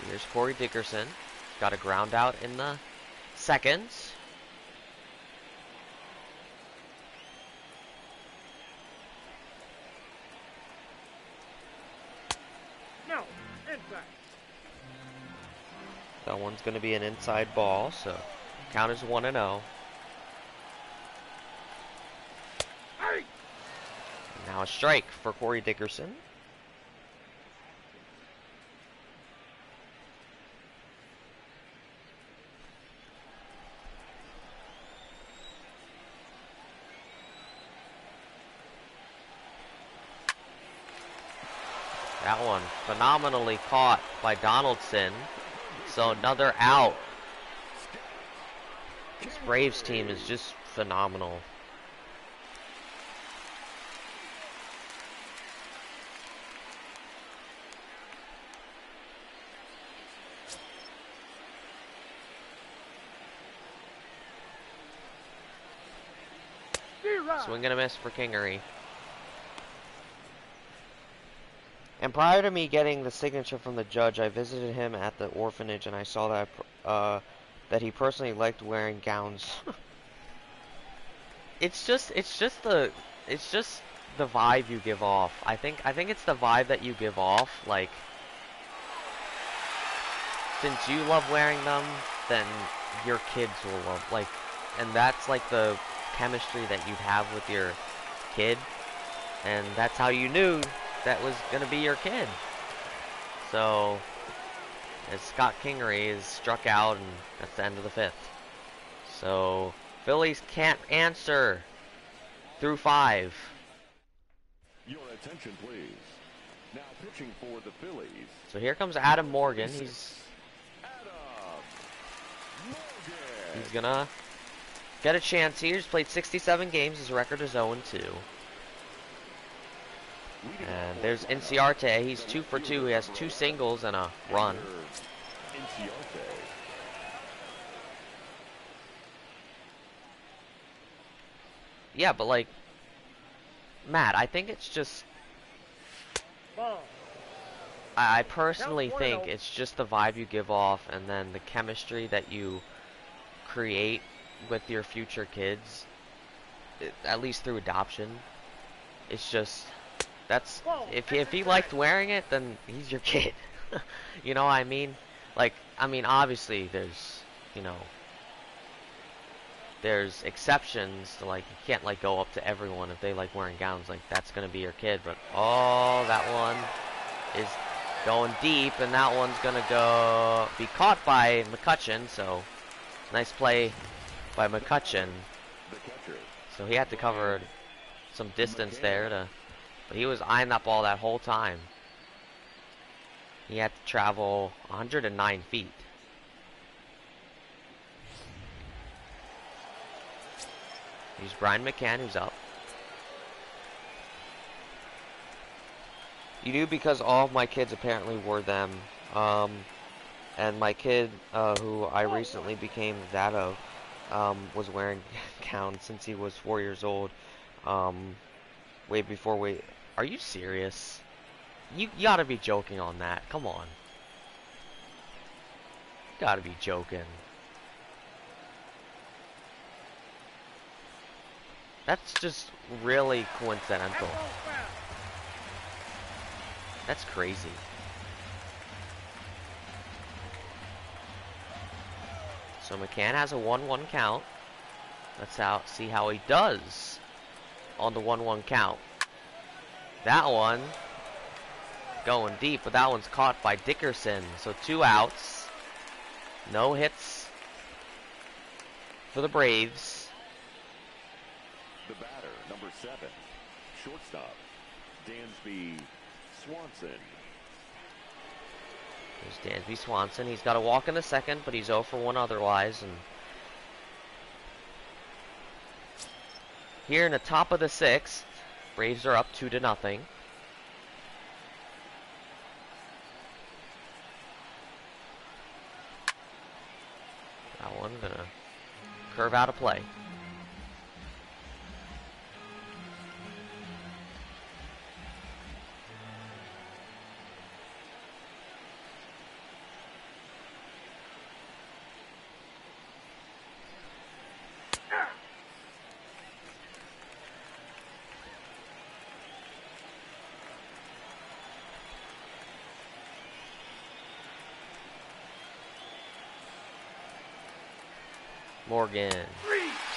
S1: Here's Corey Dickerson. Got a ground out in the second.
S3: No, inside.
S1: That one's going to be an inside ball, so count is 1-0. Now a strike for Corey Dickerson. That one phenomenally caught by Donaldson. So another out. This Braves team is just phenomenal. Swing and a miss for Kingery. And prior to me getting the signature from the judge, I visited him at the orphanage and I saw that that he personally liked wearing gowns. It's just the vibe you give off. I think it's the vibe that you give off. Like, since you love wearing them, then your kids will love, like, and that's like the chemistry that you'd have with your kid, and that's how you knew that was gonna be your kid. So, as Scott Kingery is struck out, and that's the end of the fifth. So, Phillies can't answer through 5.
S2: Your attention, please. Now pitching for the Phillies.
S1: So here comes Adam Morgan.
S2: Adam
S1: He's
S2: Morgan.
S1: gonna get a chance here. He's played 67 games. His record is 0-2. And there's Inciarte. He's 2 for 2. He has 2 singles and a run.
S2: Inciarte.
S1: Yeah, but like, Matt, I think it's just,
S3: Ball.
S1: I personally think it's just the vibe you give off, and then the chemistry that you create with your future kids, at least through adoption. It's just, that's, if he liked wearing it, then he's your kid. You know what I mean? Like, I mean, obviously there's, you know, there's exceptions to, like, you can't, like, go up to everyone if they like wearing gowns, like, that's gonna be your kid. But oh, that one is going deep, and that one's gonna be caught by McCutchen. So nice play by McCutchen.
S2: The catcher.
S1: So he had to cover some distance there, but he was eyeing that ball that whole time. He had to travel 109 feet. Here's Brian McCann, who's up. You do, because all of my kids apparently wore them. And my kid, who I recently became that of, was wearing gowns since he was 4 years old. Way before we... Are you serious? You gotta be joking on that. Come on. You gotta be joking. That's just really coincidental. That's crazy. So McCann has a 1-1 count. Let's see how he does on the 1-1 count. That one going deep, but that one's caught by Dickerson. So 2 outs. No hits for the Braves.
S2: The batter, number 7, shortstop, Dansby Swanson.
S1: There's Dansby Swanson. He's got a walk in the second, but he's 0 for 1 otherwise. And here in the top of the 6th, Braves are up 2-0. That one gonna curve out a play. Morgan,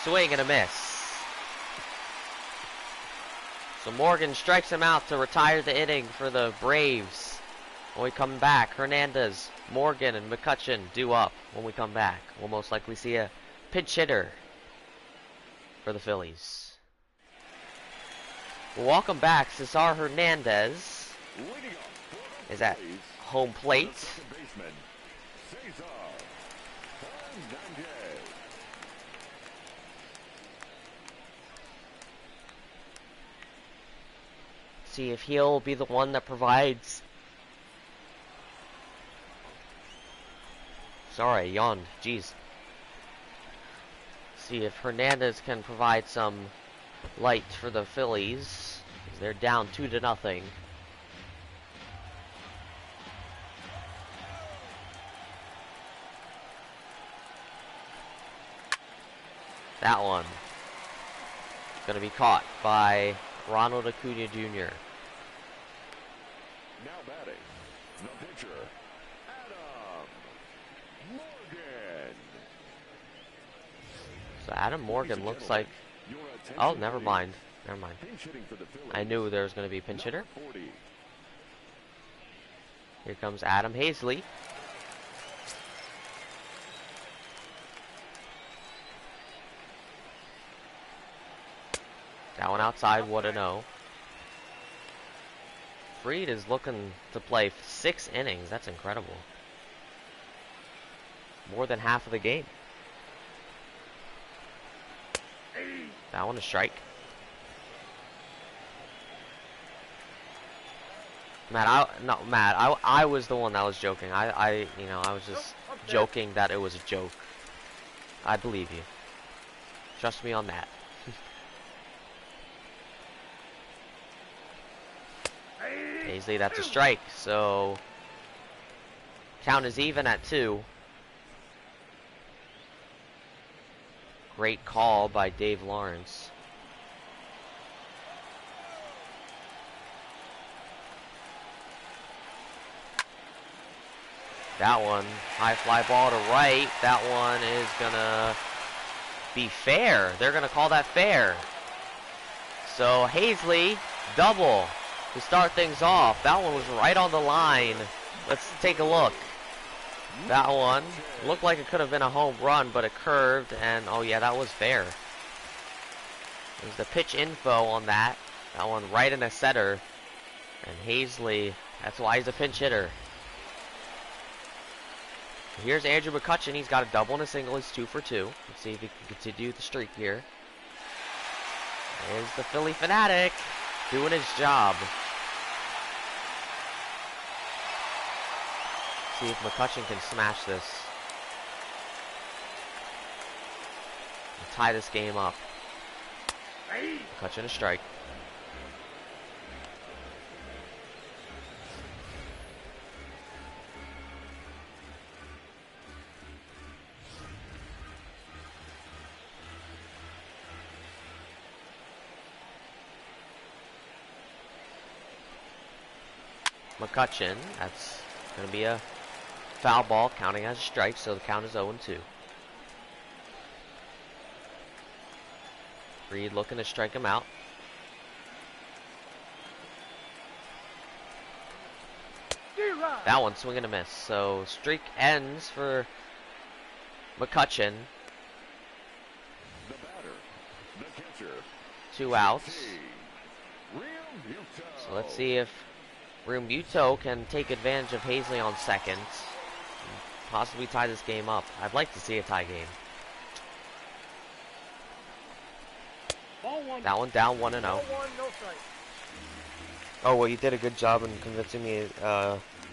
S1: swing and a miss. So Morgan strikes him out to retire the inning for the Braves. When we come back, Hernandez, Morgan, and McCutchen due up when we come back. We'll most likely see a pinch hitter for the Phillies. Welcome back. Cesar Hernandez is at home plate. See if he'll be the one that provides. Sorry, I yawned. Jeez. See if Hernandez can provide some light for the Phillies. They're down 2-0. That one going to be caught by Ronald Acuna Jr.
S2: Now batting, the pitcher, Adam Morgan.
S1: So Adam Morgan looks like... Oh, never mind. Never mind. I knew there was going to be a pinch hitter. Here comes Adam Hazley. That one outside, what a no. Fried is looking to play 6 innings. That's incredible. More than half of the game. That one a strike. I was the one that was joking. I was just joking that it was a joke. I believe you. Trust me on that. Hazley, that's a strike. So count is even at 2. Great call by Dave Lawrence. That one, high fly ball to right. That one is gonna be fair. They're gonna call that fair. So Hazley, double to start things off. That one was right on the line. Let's take a look. That one looked like it could have been a home run, but it curved, and oh yeah, that was fair. There's the pitch info on that. That one right in the center. And Hazley, that's why he's a pinch hitter. Here's Andrew McCutchen. He's got a double and a single. He's 2 for 2. Let's see if he can continue the streak here. There's the Philly fanatic doing his job. See if McCutchen can smash this and tie this game up. McCutchen a strike. McCutchen, that's going to be a foul ball, counting as a strike, so the count is 0-2. Reed looking to strike him out. That one swing and a miss. So streak ends for McCutchen.
S2: The batter, the catcher,
S1: 2 outs. So let's see if Realmuto can take advantage of Hazley on second and possibly tie this game up. I'd like to see a tie game. That one down 1-0. Oh, well, you did a good job in convincing me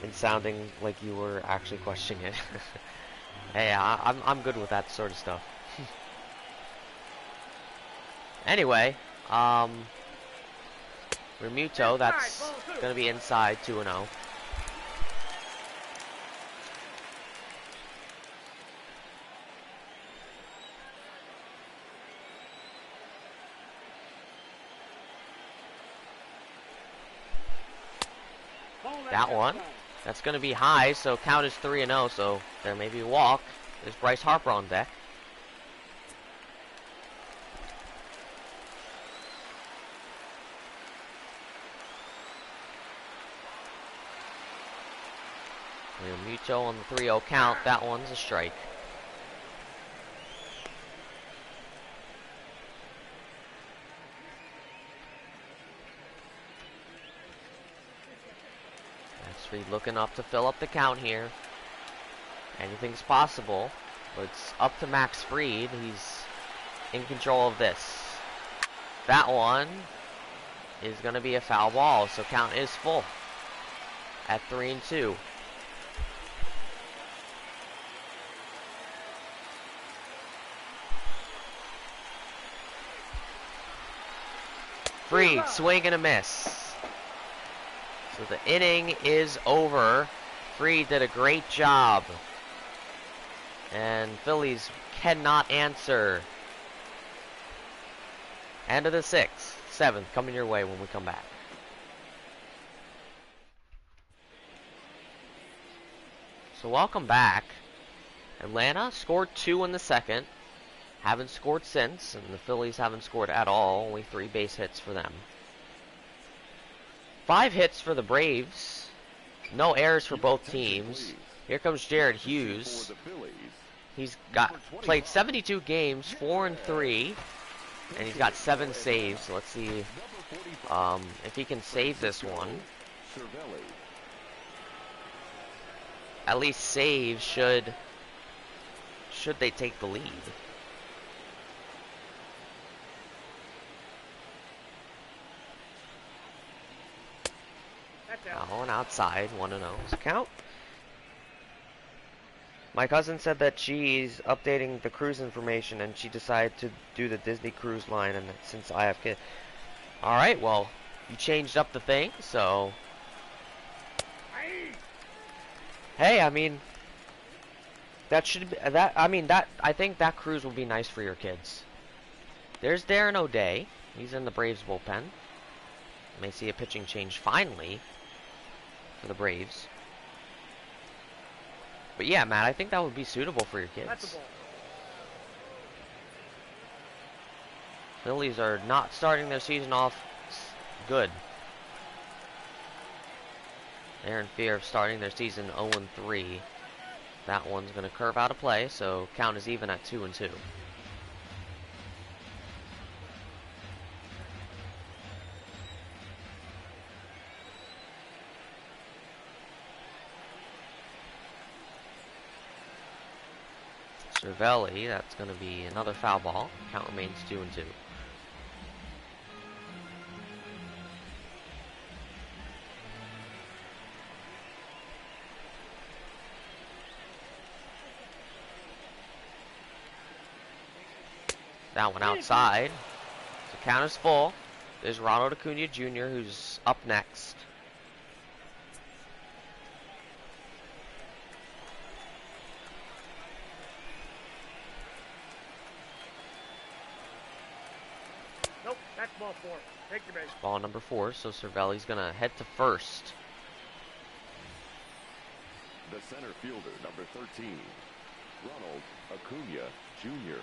S1: in sounding like you were actually questioning it. Hey, I'm good with that sort of stuff. Anyway, Realmuto, that's going to be inside 2-0. That one, that's going to be high, so count is 3-0, so there may be a walk. There's Bryce Harper on deck. Realmuto on the 3-0 count. That one's a strike. That's Reed looking up to fill up the count here. Anything's possible, but it's up to Max Fried. He's in control of this. That one is going to be a foul ball, so count is full at 3-2. Fried, swing and a miss. So the inning is over. Fried did a great job. And Phillies cannot answer. End of the 6th. 7th coming your way when we come back. So welcome back. Atlanta scored 2 in the 2nd. Haven't scored since, and the Phillies haven't scored at all. Only 3 base hits for them. 5 hits for the Braves. No errors for both teams. Here comes Jared Hughes. He's played 72 games, 4-3, and he's got 7 saves. So let's see if he can save this one. At least saves should they take the lead. Now on outside, 1-0 is a count. My cousin said that she's updating the cruise information and she decided to do the Disney Cruise Line, and since I have kids. Alright, well, you changed up the thing, so... Hey, I mean... That should be... I think that cruise will be nice for your kids. There's Darren O'Day. He's in the Braves bullpen. May see a pitching change finally for the Braves. But yeah, Matt, I think that would be suitable for your kids. Phillies are not starting their season off good. They're in fear of starting their season 0-3. That one's going to curve out of play, so count is even at 2-2. Cervelli, that's going to be another foul ball. Count remains 2-2. That one outside. So count is full. There's Ronald Acuna Jr., who's up next.
S3: Nope, that's ball 4. Take your base.
S1: Ball number 4, so Cervelli's going to head to first.
S2: The center fielder, number 13, Ronald Acuna Jr.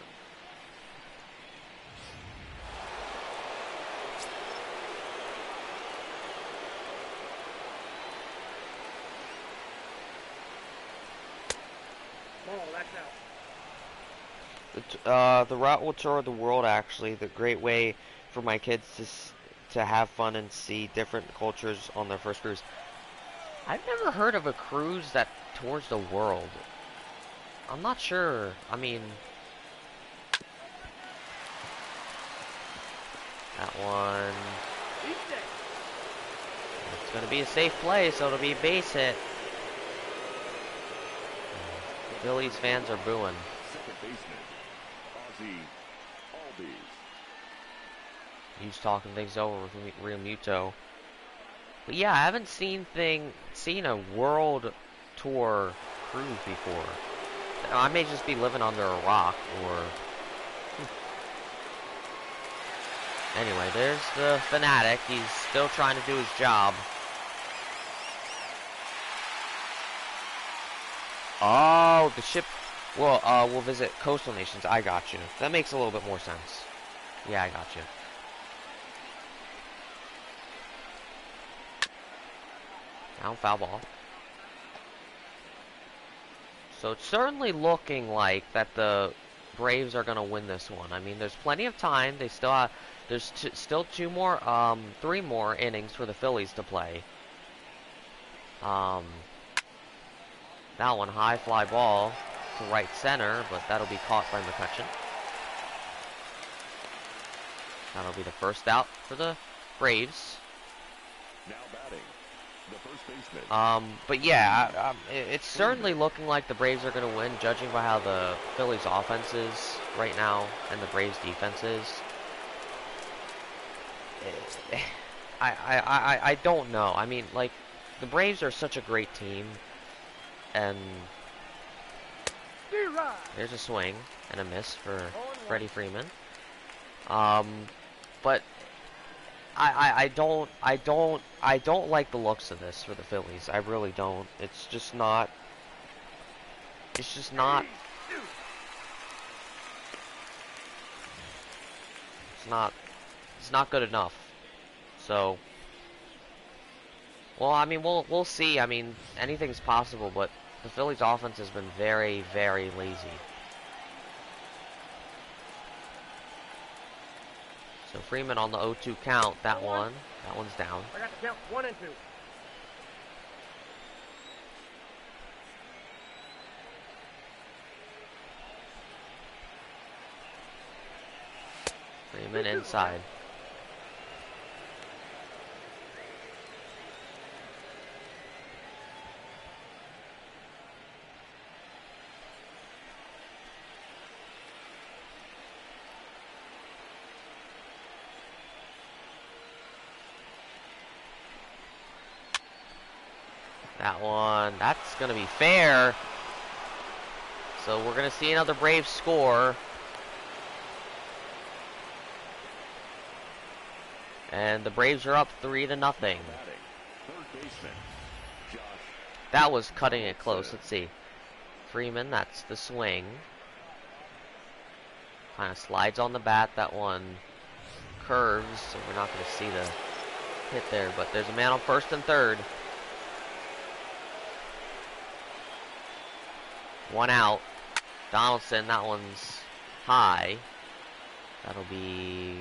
S3: That's out.
S1: The route will tour the world, actually. The great way for my kids to have fun and see different cultures on their first cruise. I've never heard of a cruise that tours the world. I'm not sure. I mean, that one. It's going to be a safe play, so it'll be a base hit. Phillies fans are booing.
S2: Second baseman, Ozzie Albies.
S1: He's talking things over with Real Muto. But yeah, I haven't seen a world tour cruise before. I may just be living under a rock, or... Anyway, there's the fanatic. He's still trying to do his job. Oh, the ship will visit coastal nations. I got you. That makes a little bit more sense. Yeah, I got you. Now foul ball. So it's certainly looking like that the Braves are going to win this one. I mean, there's plenty of time. They still have, there's still 3 more innings for the Phillies to play. That one, high fly ball to right center, but that'll be caught by McCutcheon. That'll be the first out for the Braves.
S2: Now batting, the first baseman.
S1: But yeah, it's certainly looking like the Braves are going to win, judging by how the Phillies offense is right now and the Braves defense is. I don't know. I mean, like, the Braves are such a great team, and there's a swing and a miss for Freddie Freeman. but I don't like the looks of this for the Phillies. I really don't. It's just not. It's just not. It's not. It's not good enough. So. Well, I mean, we'll see. I mean, anything's possible, but the Phillies' offense has been very, very lazy. So Freeman on the 0-2 count. That one's down.
S3: I got the count 1 and 2.
S1: Freeman inside. That one, that's going to be fair. So we're going to see another Braves score. And the Braves are up 3-0. That was cutting it close. Let's see. Freeman, that's the swing. Kind of slides on the bat. That one curves, so we're not going to see the hit there. But there's a man on first and third. One out. Donaldson, that one's high. That'll be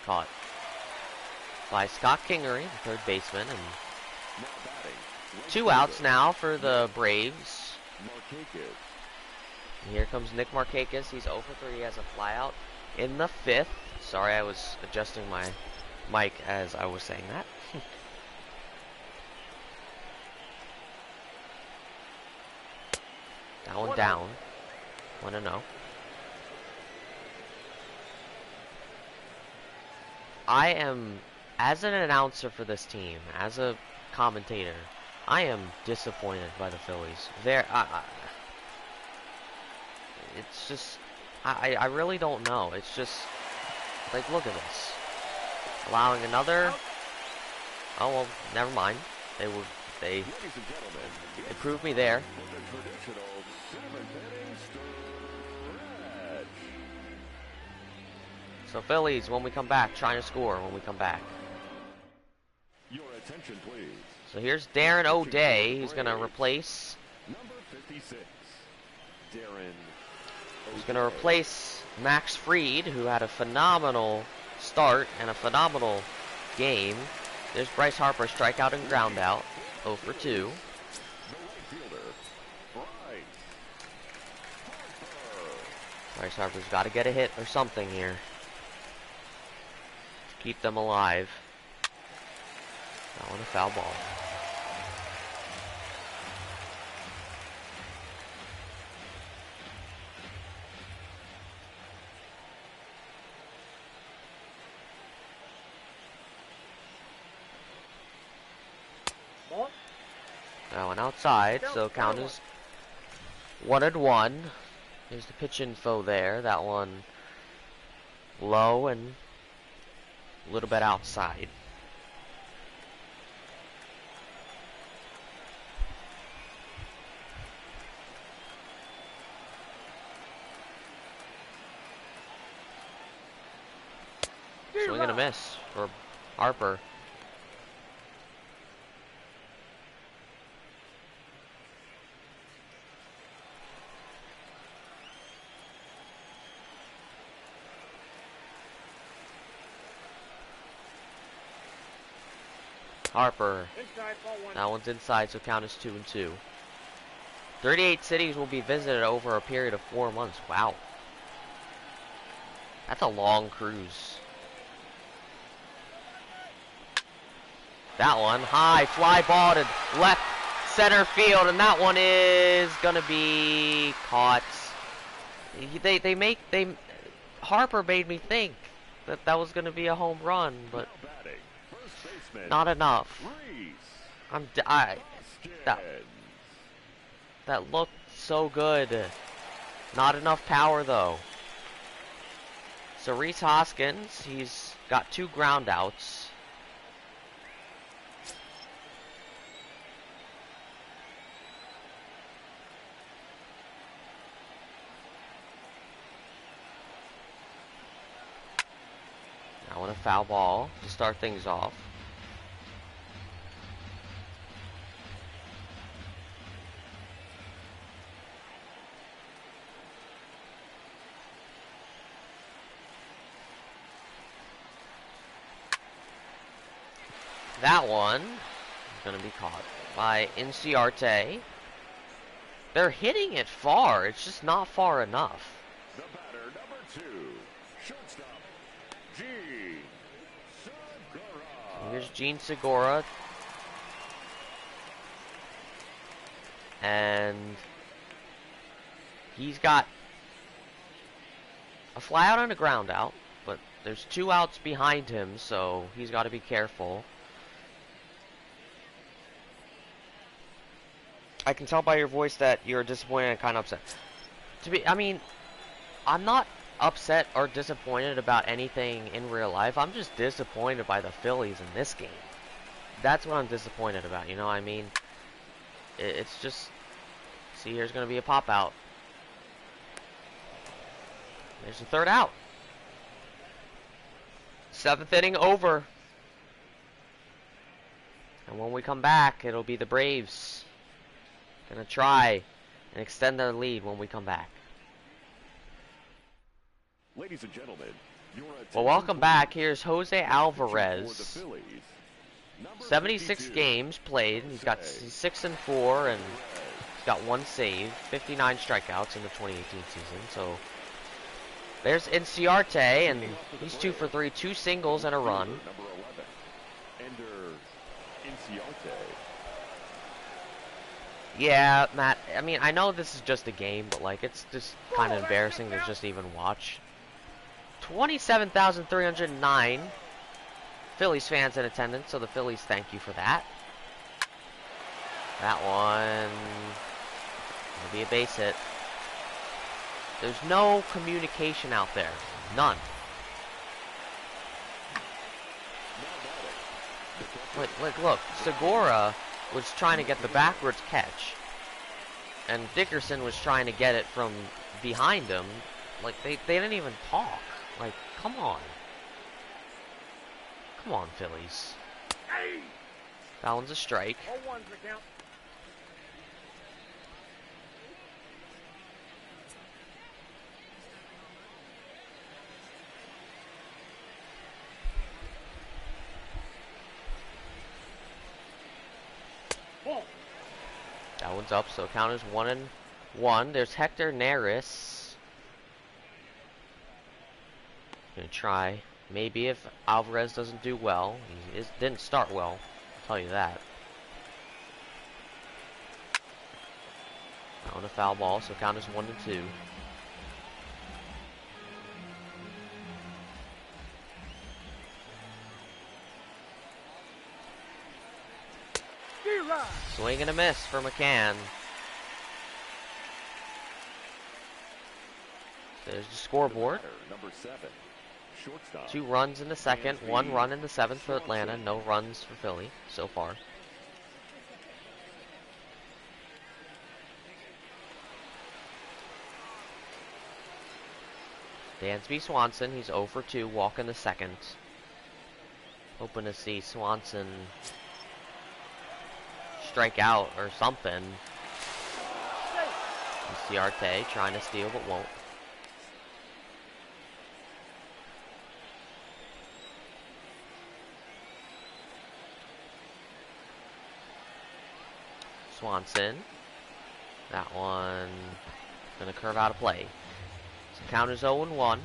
S1: caught by Scott Kingery, the third baseman. And 2 outs now for the Braves. And here comes Nick Markakis. He's 0 for 3. He has a flyout in the 5th. Sorry, I was adjusting my mic as I was saying that. That one down. 1-0. I am, as an announcer for this team, as a commentator, I am disappointed by the Phillies. It's just, I really don't know. It's just, like, look at this. Allowing another. Oh well, never mind. They proved me there. So Phillies, when we come back, trying to score when we come back.
S2: Your attention, please.
S1: So here's Darren O'Day, who's going to replace.
S2: Number 56. Darren.
S1: Who's going to replace Max Fried, who had a phenomenal start and a phenomenal game. There's Bryce Harper, strikeout and ground out, 0 for 2.
S2: The right fielder,
S1: Bryce Harper's got to get a hit or something here. Keep them alive. That one a foul ball.
S3: Ball.
S1: That one outside, so count is 1-1. Here's the pitch info there. That one low and a little bit outside. Swing and a miss for Harper. Harper.
S3: Inside, ball 1.
S1: That one's inside, so count is 2-2. 38 cities will be visited over a period of 4 months. Wow. That's a long cruise. That one, high, fly ball to left center field, and that one is gonna be caught. Harper made me think that was gonna be a home run, but not enough. That looked so good. Not enough power though. So Rhys Hoskins, he's got 2 ground outs. Now on a foul ball to start things off. That one is going to be caught by Inciarte. They're hitting it far. It's just not far enough.
S2: The batter, number 2, shortstop, Gene Segura.
S1: Here's Gene Segura. And he's got a fly out and a ground out, but there's 2 outs behind him, so he's got to be careful. I can tell by your voice that you're disappointed and kind of upset. I mean, I'm not upset or disappointed about anything in real life. I'm just disappointed by the Phillies in this game. That's what I'm disappointed about, you know what I mean? It's just... See, here's going to be a pop out. There's the 3rd out. 7th inning over. And when we come back, it'll be the Braves gonna try and extend their lead when we come back.
S2: Ladies and gentlemen,
S1: well, welcome back. Here's Jose Alvarez. 76 games played. He's 6-4 and he's got 1 save, 59 strikeouts in the 2018 season. So there's Inciarte, and he's 2 for 3, 2 singles and a run.
S2: Number 11, Ender Inciarte.
S1: Yeah, Matt, I mean, I know this is just a game, but, like, it's just kind of embarrassing to just even watch. 27,309 Phillies fans in attendance, so the Phillies thank you for that. That one will be a base hit. There's no communication out there. None. Look, Segura was trying to get the backwards catch, and Dickerson was trying to get it from behind him. Like, they didn't even talk. Like, come on. Come on, Phillies. That one's a strike.
S3: 0-1's the count.
S1: That one's up, so count is 1-1. There's Hector Neris. Gonna try. Maybe if Alvarez doesn't do well. He didn't start well, I'll tell you that. On a foul ball, so count is 1-2. Swing and a miss for McCann. There's the scoreboard.
S2: Number 7, shortstop.
S1: 2 runs in the 2nd, 1 run in the 7th for Atlanta. No runs for Philly so far. Dansby Swanson, he's 0 for 2, walk in the 2nd. Hoping to see Swanson strike out or something. Inciarte trying to steal but won't. Swanson. That one gonna curve out of play. So count is 0-1.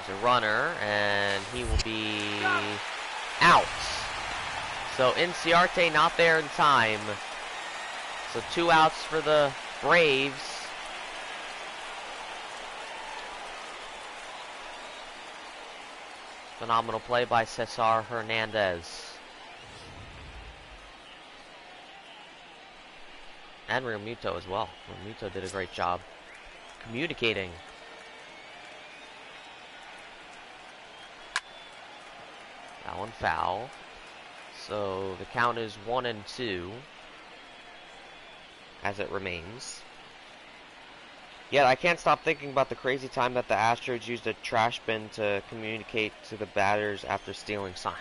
S1: There's a runner, and he will be out. So Inciarte not there in time. So 2 outs for the Braves. Phenomenal play by Cesar Hernandez. and Realmuto as well. Realmuto did a great job communicating. That one foul. So the count is 1-2 as it remains. Yet I can't stop thinking about the crazy time that the Astros used a trash bin to communicate to the batters after stealing sign.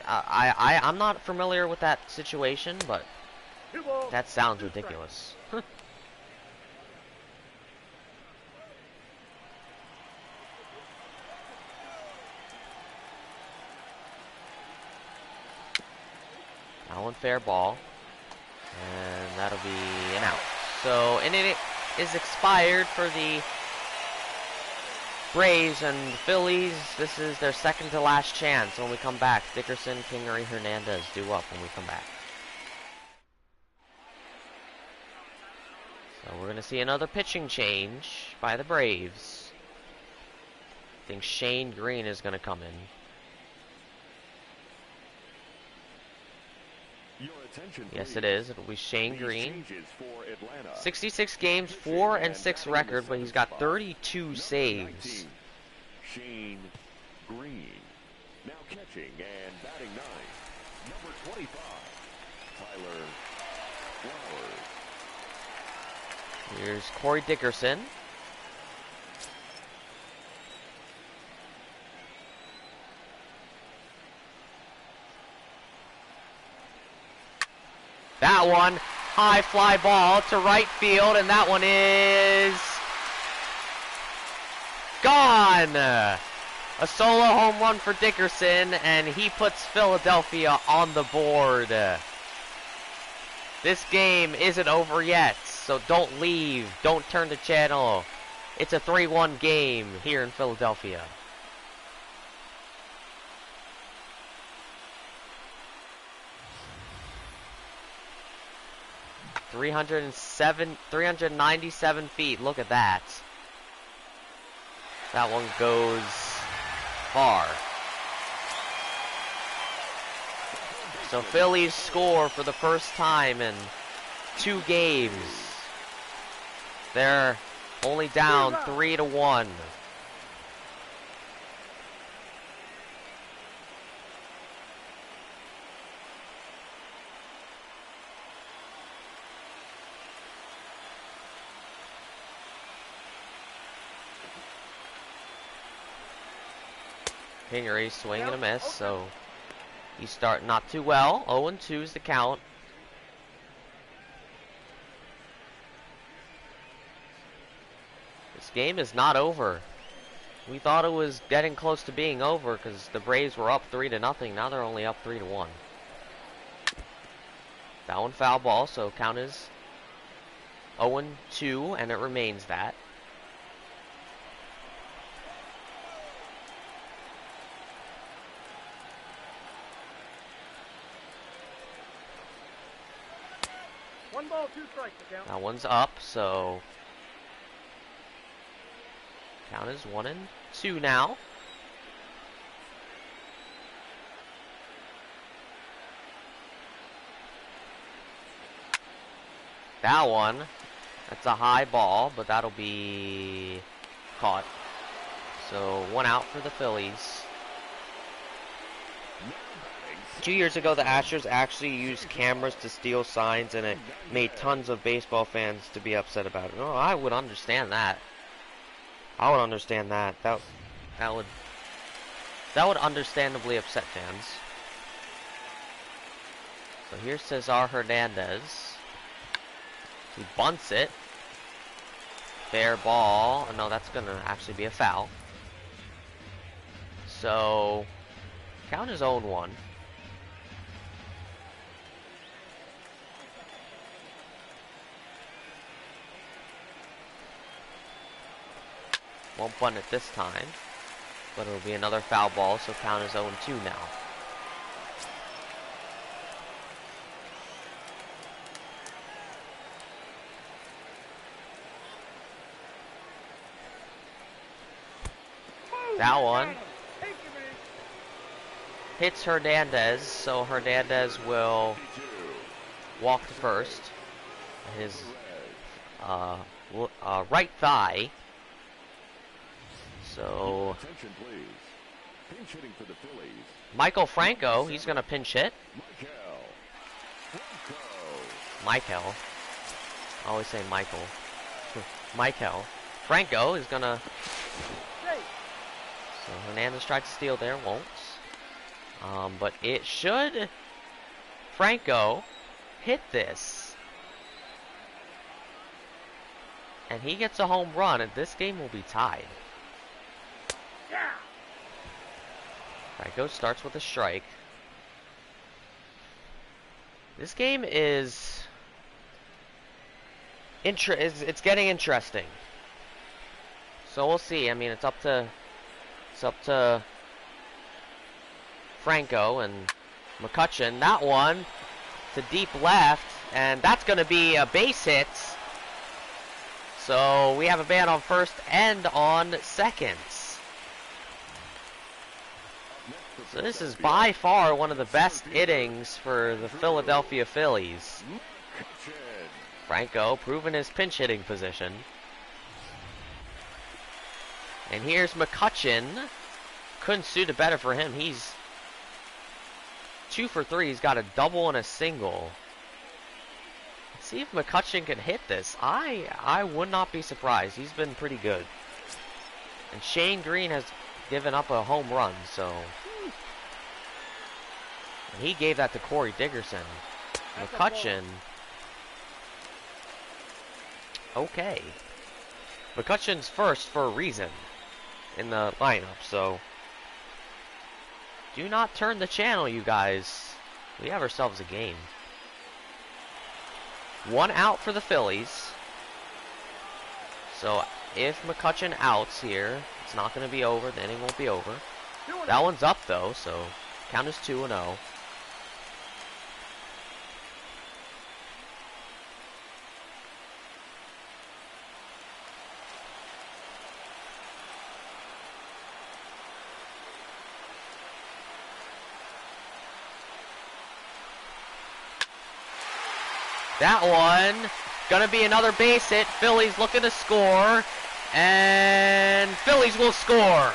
S1: I'm not familiar with that situation, but that sounds ridiculous. That one fair ball, and that'll be an out. So, and it is expired for the Braves and the Phillies. This is their second to last chance when we come back. Dickerson, Kingery, Hernandez due up when we come back. So we're going to see another pitching change by the Braves. I think Shane Green is going to come in. Yes, it is. It'll be Shane Green. 66 games, 4-6 record, but he's got 32 saves.
S2: Shane Green. Now catching and batting 9. Number 25, Tyler Flowers.
S1: Here's Corey Dickerson. That one, high fly ball to right field, and that one is gone. A solo home run for Dickerson, and he puts Philadelphia on the board. This game isn't over yet, so don't leave. Don't turn the channel. It's a 3-1 game here in Philadelphia. $397 feet. Look at that. That one goes far. So Phillies score for the first time in 2 games. They're only down 3-1. Kingery swing and a miss, so he's starting not too well. 0-2 is the count. This game is not over. We thought it was getting close to being over because the Braves were up 3-0. Now they're only up 3-1. That one foul ball, so count is 0-2, and it remains that. That one's up, so count is 1-2 now. That one, that's a high ball, but that'll be caught. So 1 out for the Phillies. 2 years ago, the Astros actually used cameras to steal signs, and it made tons of baseball fans to be upset about it. Oh, I would understand that. I would understand that. That would understandably upset fans. So here's Cesar Hernandez. He bunts it. Fair ball. No, that's gonna actually be a foul. So count his own 1. Won't bunt it this time, but it'll be another foul ball, so count is 0-2 now. That one hits Hernandez, so Hernandez will walk to first. His right thigh. So
S2: Attention, please. Pinch hitting for the Phillies.
S1: Michael Franco, he's gonna pinch hit. Michael. I always say Michael. Michael. Franco is gonna. So Hernandez tried to steal there, won't. But it should. Franco hit this. And he gets a home run, and this game will be tied. Franco starts with a strike. This game is it's getting interesting. So we'll see. I mean, it's up to Franco and McCutchen. That one to deep left, and that's going to be a base hit. So we have a man on first and on second. So this is by far one of the best innings for the Philadelphia Phillies. Franco proving his pinch hitting position. And here's McCutchen. Couldn't suit it better for him. He's 2 for 3. He's got a double and a single. Let's see if McCutchen can hit this. I would not be surprised. He's been pretty good. And Shane Green has given up a home run, so. And he gave that to Corey Dickerson. McCutchen. Okay. McCutchen's first for a reason in the lineup, so. Do not turn the channel, you guys. We have ourselves a game. 1 out for the Phillies. So if McCutchen outs here, it's not going to be over. The inning won't be over. That one's up though, so count is 2-0. That one, gonna be another base hit. Phillies looking to score, and Phillies will score.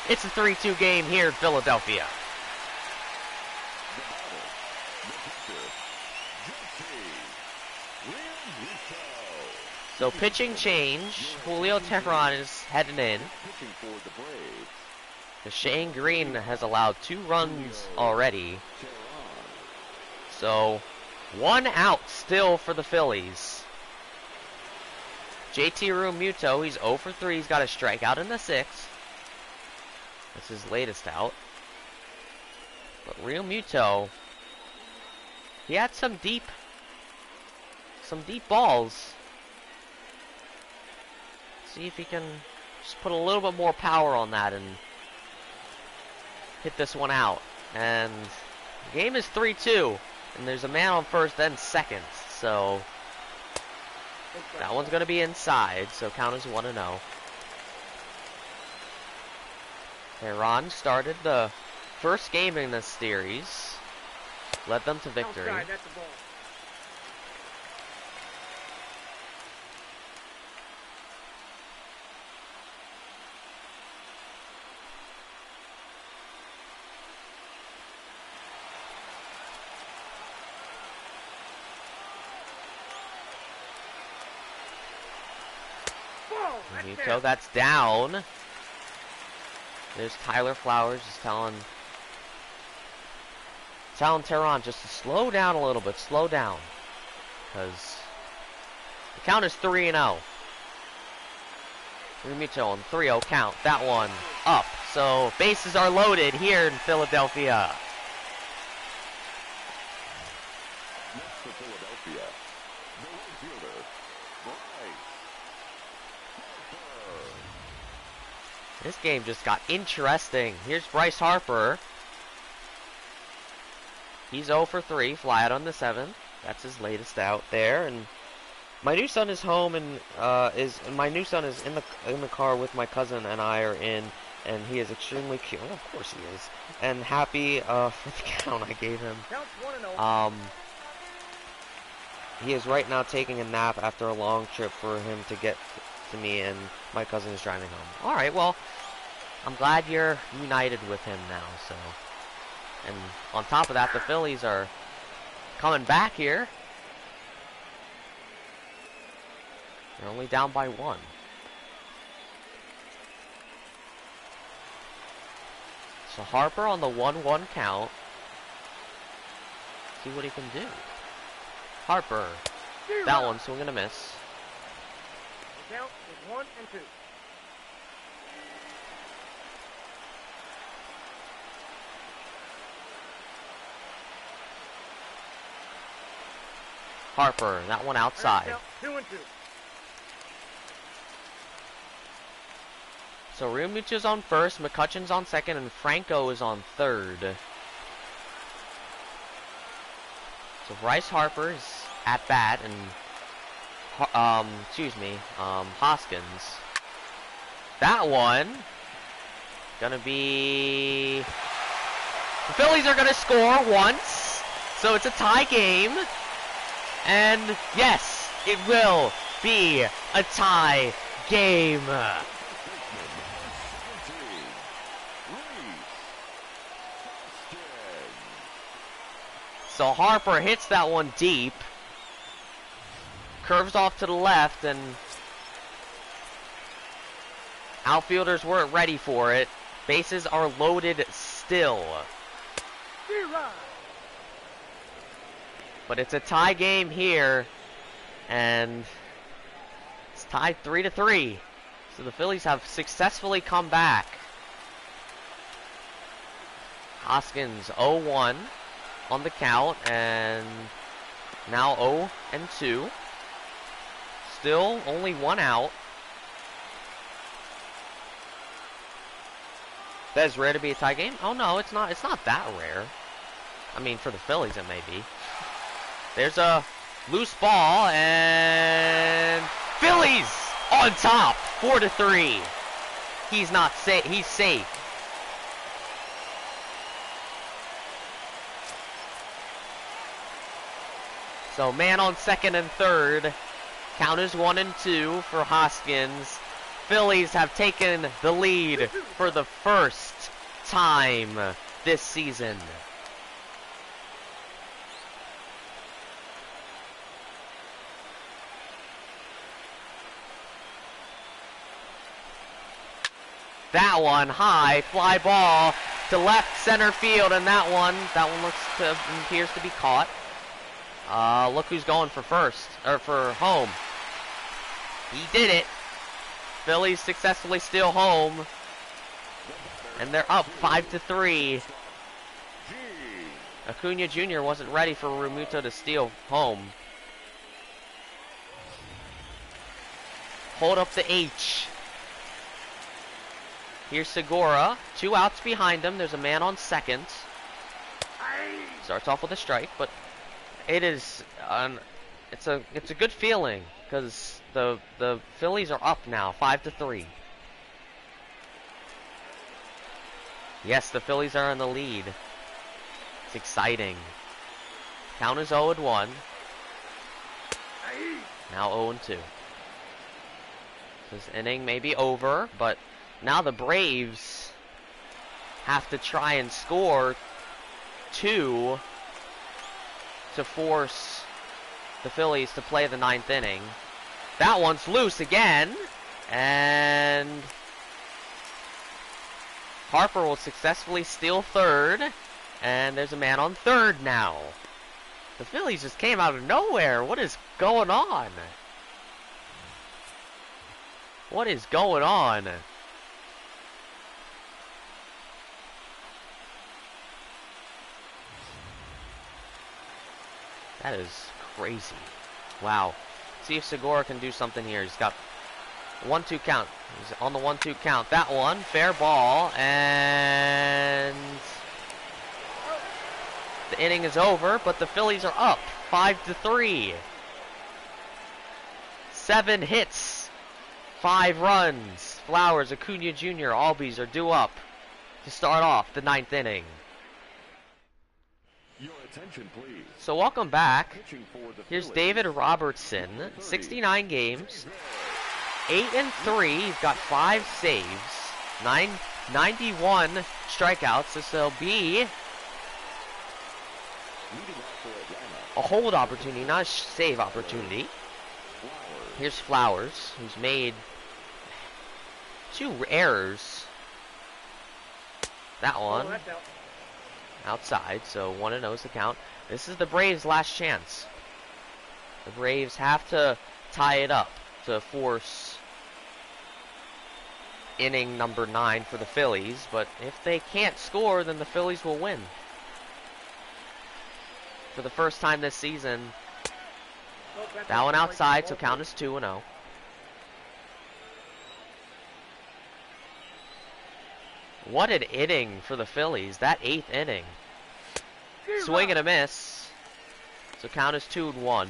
S1: It's a 3-2 game here in Philadelphia. So pitching change. Julio Teheran is heading in. Shane Green has allowed 2 runs already. So 1 out still for the Phillies. JT Realmuto, he's 0 for 3. He's got a strikeout in the 6th. That's his latest out. But Realmuto, he had some deep balls. See if he can just put a little bit more power on that and hit this one out. And the game is 3-2. And there's a man on first and second, so that one's going to be inside, so count is 1-0. Teheran started the first game in this series, led them to victory.
S3: Outside, that's the ball.
S1: Nico, that's down. There's Tyler Flowers just telling Teheran just to slow down a little bit, slow down, because the count is 3-0. Realmuto on 3-0 count. That one up. So bases are loaded here in Philadelphia.
S2: Next for Philadelphia, the right fielder, Bryce.
S1: This game just got interesting. Here's Bryce Harper. He's 0 for 3, fly out on the 7th. That's his latest out there. And my new son is home, and my new son is in the car with my cousin, and I are in, and he is extremely cute. Well, of course he is, and happy for the count I gave him.
S3: Counts 1-0.
S1: He is right now taking a nap after a long trip for him to get to me, and my cousin is driving home. All right, well, I'm glad you're united with him now. So, and on top of that, the Phillies are coming back here. They're only down by 1. So Harper on the 1-1 count. See what he can do. Harper. That one swing and a miss.
S3: The count is 1-2.
S1: Harper, that one outside.
S3: Count 2-2.
S1: So Realmuto's on first, McCutcheon's on second, and Franco is on third. So Bryce Harper's at bat, and Hoskins. That one gonna be. The Phillies are gonna score once, so it's a tie game, and yes, it will be a tie game. So Harper hits that one deep, curves off to the left, and outfielders weren't ready for it. Bases are loaded still. But it's a tie game here, and it's tied 3-3. So the Phillies have successfully come back. Hoskins 0-1 on the count, and now 0-2. Still only 1 out. That is rare to be a tie game? Oh no, it's not. It's not that rare. I mean, for the Phillies it may be. There's a loose ball, and Phillies on top, 4-3. He's not safe. He's safe. So man on second and third. Count is 1-2 for Hoskins. Phillies have taken the lead for the first time this season. That one high, fly ball to left center field, and that one appears to be caught. Look who's going for first, or for home. He did it. Phillies successfully steal home, and they're up 5-3. Acuna Jr. wasn't ready for Realmuto to steal home. Hold up the H. Here's Segura. 2 outs behind him. There's a man on second. Starts off with a strike, but it is it's a good feeling because the Phillies are up now 5-3. Yes, the Phillies are in the lead. It's exciting. Count is 0-1. Now 0-2. This inning may be over, but now the Braves have to try and score 2 to force the Phillies to play the 9th inning. That one's loose again, and Harper will successfully steal third, and there's a man on third now. The Phillies just came out of nowhere. What is going on? What is going on? That is crazy. Wow. See if Segura can do something here. He's got 1-2 count. He's on the 1-2 count. That one, fair ball, and the inning is over, but the Phillies are up 5-3. 7 hits, 5 runs. Flowers, Acuna Jr., Albies are due up to start off the 9th inning.
S2: Your Attention, please.
S1: So welcome back.
S2: Pitching for the
S1: Here's
S2: Phillies,
S1: David Robertson,
S2: number 30.
S1: 69 games, 8-3. He's got 5 saves, 91 strikeouts. This will be
S2: Leading off for Atlanta,
S1: a hold opportunity, not a save opportunity.
S2: Flowers.
S1: Here's Flowers, who's made 2 errors. That one
S3: Oh, that's out.
S1: outside, so 1-0 is the count. This is the Braves' last chance. The Braves have to tie it up to force inning number 9 for the Phillies, but if they can't score, then the Phillies will win. For the first time this season,
S3: Oh, that's
S1: that one
S3: out.
S1: outside, so count as 2-0. What an inning for the Phillies, that 8th inning. Swing and a miss, so count as 2-1.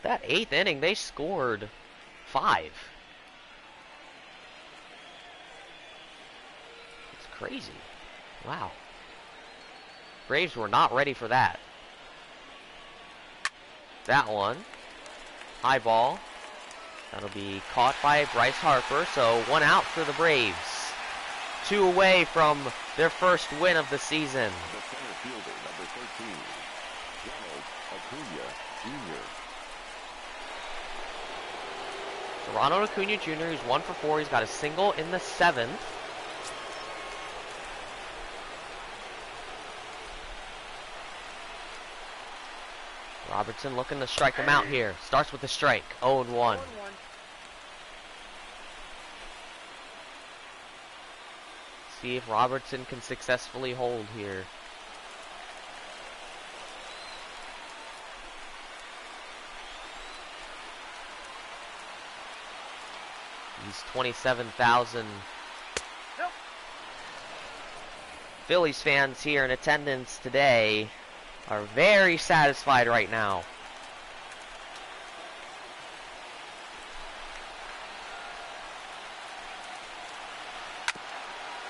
S1: That 8th inning, they scored 5. It's crazy. Wow. Braves were not ready for that. That one. High ball. That'll be caught by Bryce Harper, so 1 out for the Braves. 2 away from their first win of the season.
S2: The center fielder, number 13, Ronald Acuna Jr.
S1: So Ronald Acuna Jr., who's 1 for 4. He's got a single in the 7th. Robertson looking to strike him out here. Starts with a strike. 0-1.
S3: 1-1.
S1: See if Robertson can successfully hold here. These 27,000
S3: Nope.
S1: Phillies fans here in attendance today are very satisfied right now.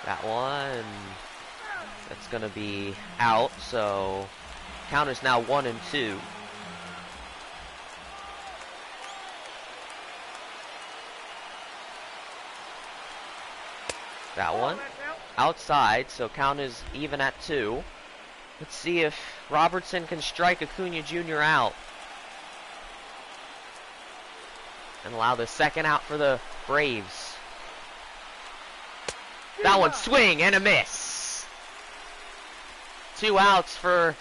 S1: That one, that's going to be out, so count is now 1-2. That one,
S3: That's out.
S1: outside, so count is even at 2. Let's see if Robertson can strike Acuna Jr. out and allow the second out for the Braves. That one, swing and a miss. 2 outs for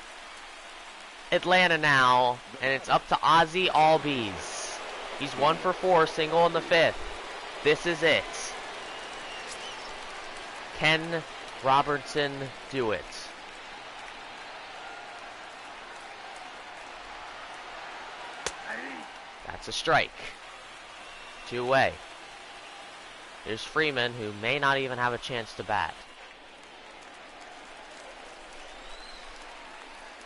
S1: Atlanta now, and it's up to Ozzie Albies. He's 1 for 4, single in the 5th. This is it. Can Robertson do it? That's a strike. 2 away. Here's Freeman, who may not even have a chance to bat.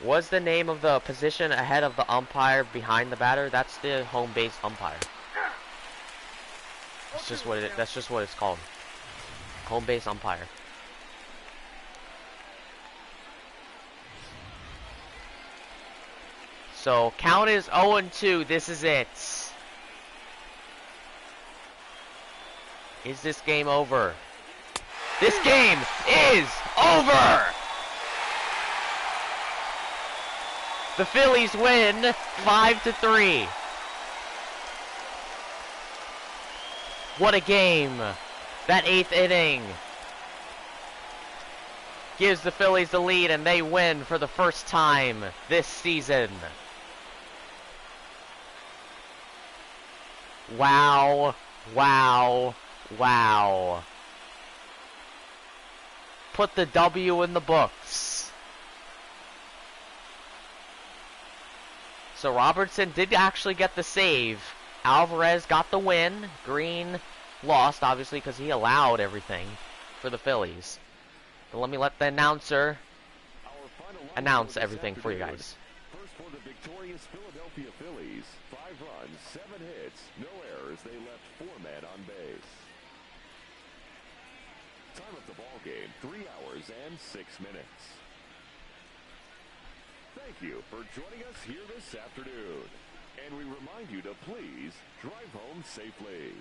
S1: Was the name of the position ahead of the umpire behind the batter? That's the home base umpire. That's just what it's called. Home base umpire. So count is 0-2. This is it. Is this game over? This game is over! The Phillies win 5-3. What a game. That 8th inning gives the Phillies the lead, and they win for the first time this season. Wow, wow, wow. Put the W in the books. So Robertson did actually get the save. Alvarez got the win. Green lost, obviously, because he allowed everything for the Phillies. But let me let the announcer announce everything for you guys.
S2: First for the victorious Philadelphia Phillies. 5 runs, 7 hits, no errors. They left 4 men on base. Time of the ball game, 3 hours and 6 minutes. Thank you for joining us here this afternoon. And we remind you to please drive home safely.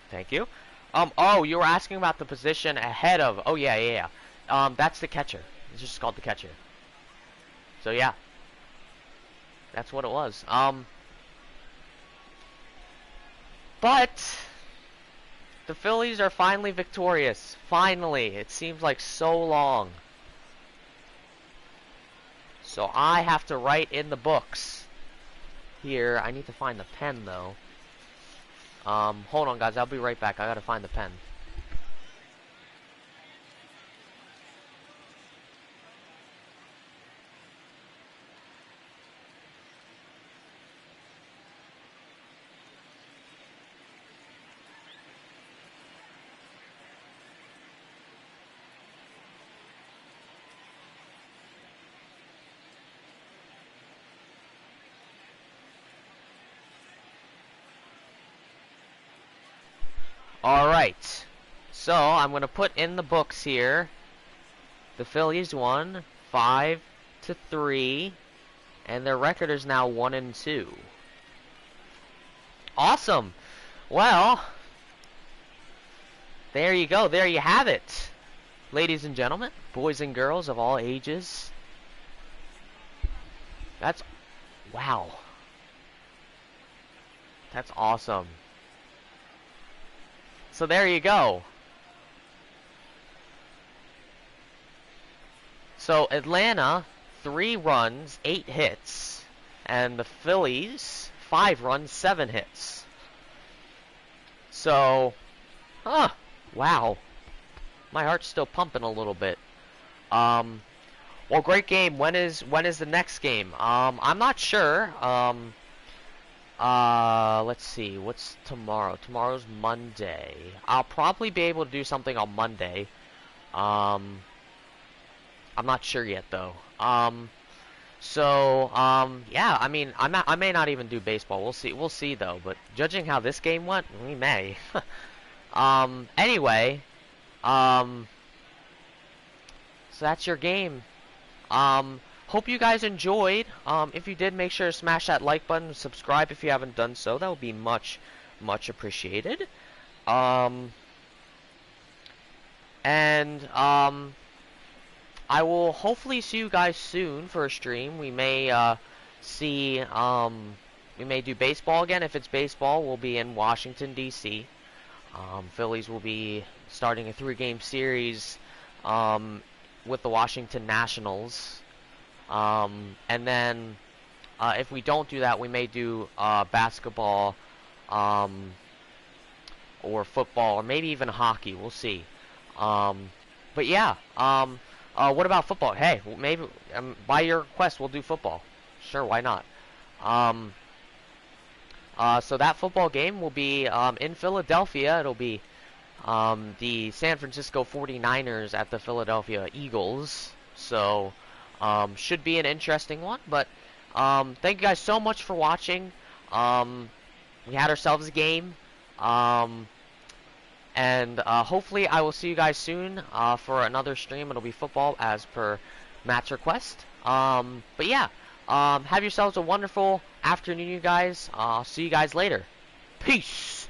S1: Thank you. Oh, you were asking about the position ahead of. Oh yeah, yeah, yeah. That's the catcher. It's just called the catcher. So yeah, that's what it was. But the Phillies are finally victorious. Finally, it seems like so long. So I have to write in the books. Here, I need to find the pen though. Hold on, guys. I'll be right back. I gotta find the pen. Alright. So, I'm gonna put in the books here. The Phillies won 5-3. And their record is now 1-2. Awesome. Well, there you go. There you have it. Ladies and gentlemen, boys and girls of all ages. That's, wow. That's awesome. So there you go. So Atlanta, 3 runs, 8 hits. And the Phillies, 5 runs, 7 hits. So, wow. My heart's still pumping a little bit. Well, great game. When is the next game? I'm not sure. Let's see. What's tomorrow? Tomorrow's Monday. I'll probably be able to do something on Monday. I'm not sure yet though. Yeah. I mean, I may not even do baseball. We'll see. We'll see though. But judging how this game went, we may. Anyway. So that's your game. Hope you guys enjoyed. If you did, make sure to smash that like button, subscribe if you haven't done so. That would be much, much appreciated. I will hopefully see you guys soon for a stream. We may we may do baseball again. If it's baseball, we'll be in Washington D.C. Phillies will be starting a 3-game series with the Washington Nationals. And then if we don't do that, we may do basketball or football or maybe even hockey. We'll see. But yeah, what about football? Hey, maybe by your request, we'll do football. Sure, why not? So that football game will be in Philadelphia. It'll be the San Francisco 49ers at the Philadelphia Eagles. So should be an interesting one. But thank you guys so much for watching. We had ourselves a game. And hopefully I will see you guys soon for another stream. It'll be football as per Matt's request. But yeah, have yourselves a wonderful afternoon, you guys. I'll see you guys later. Peace!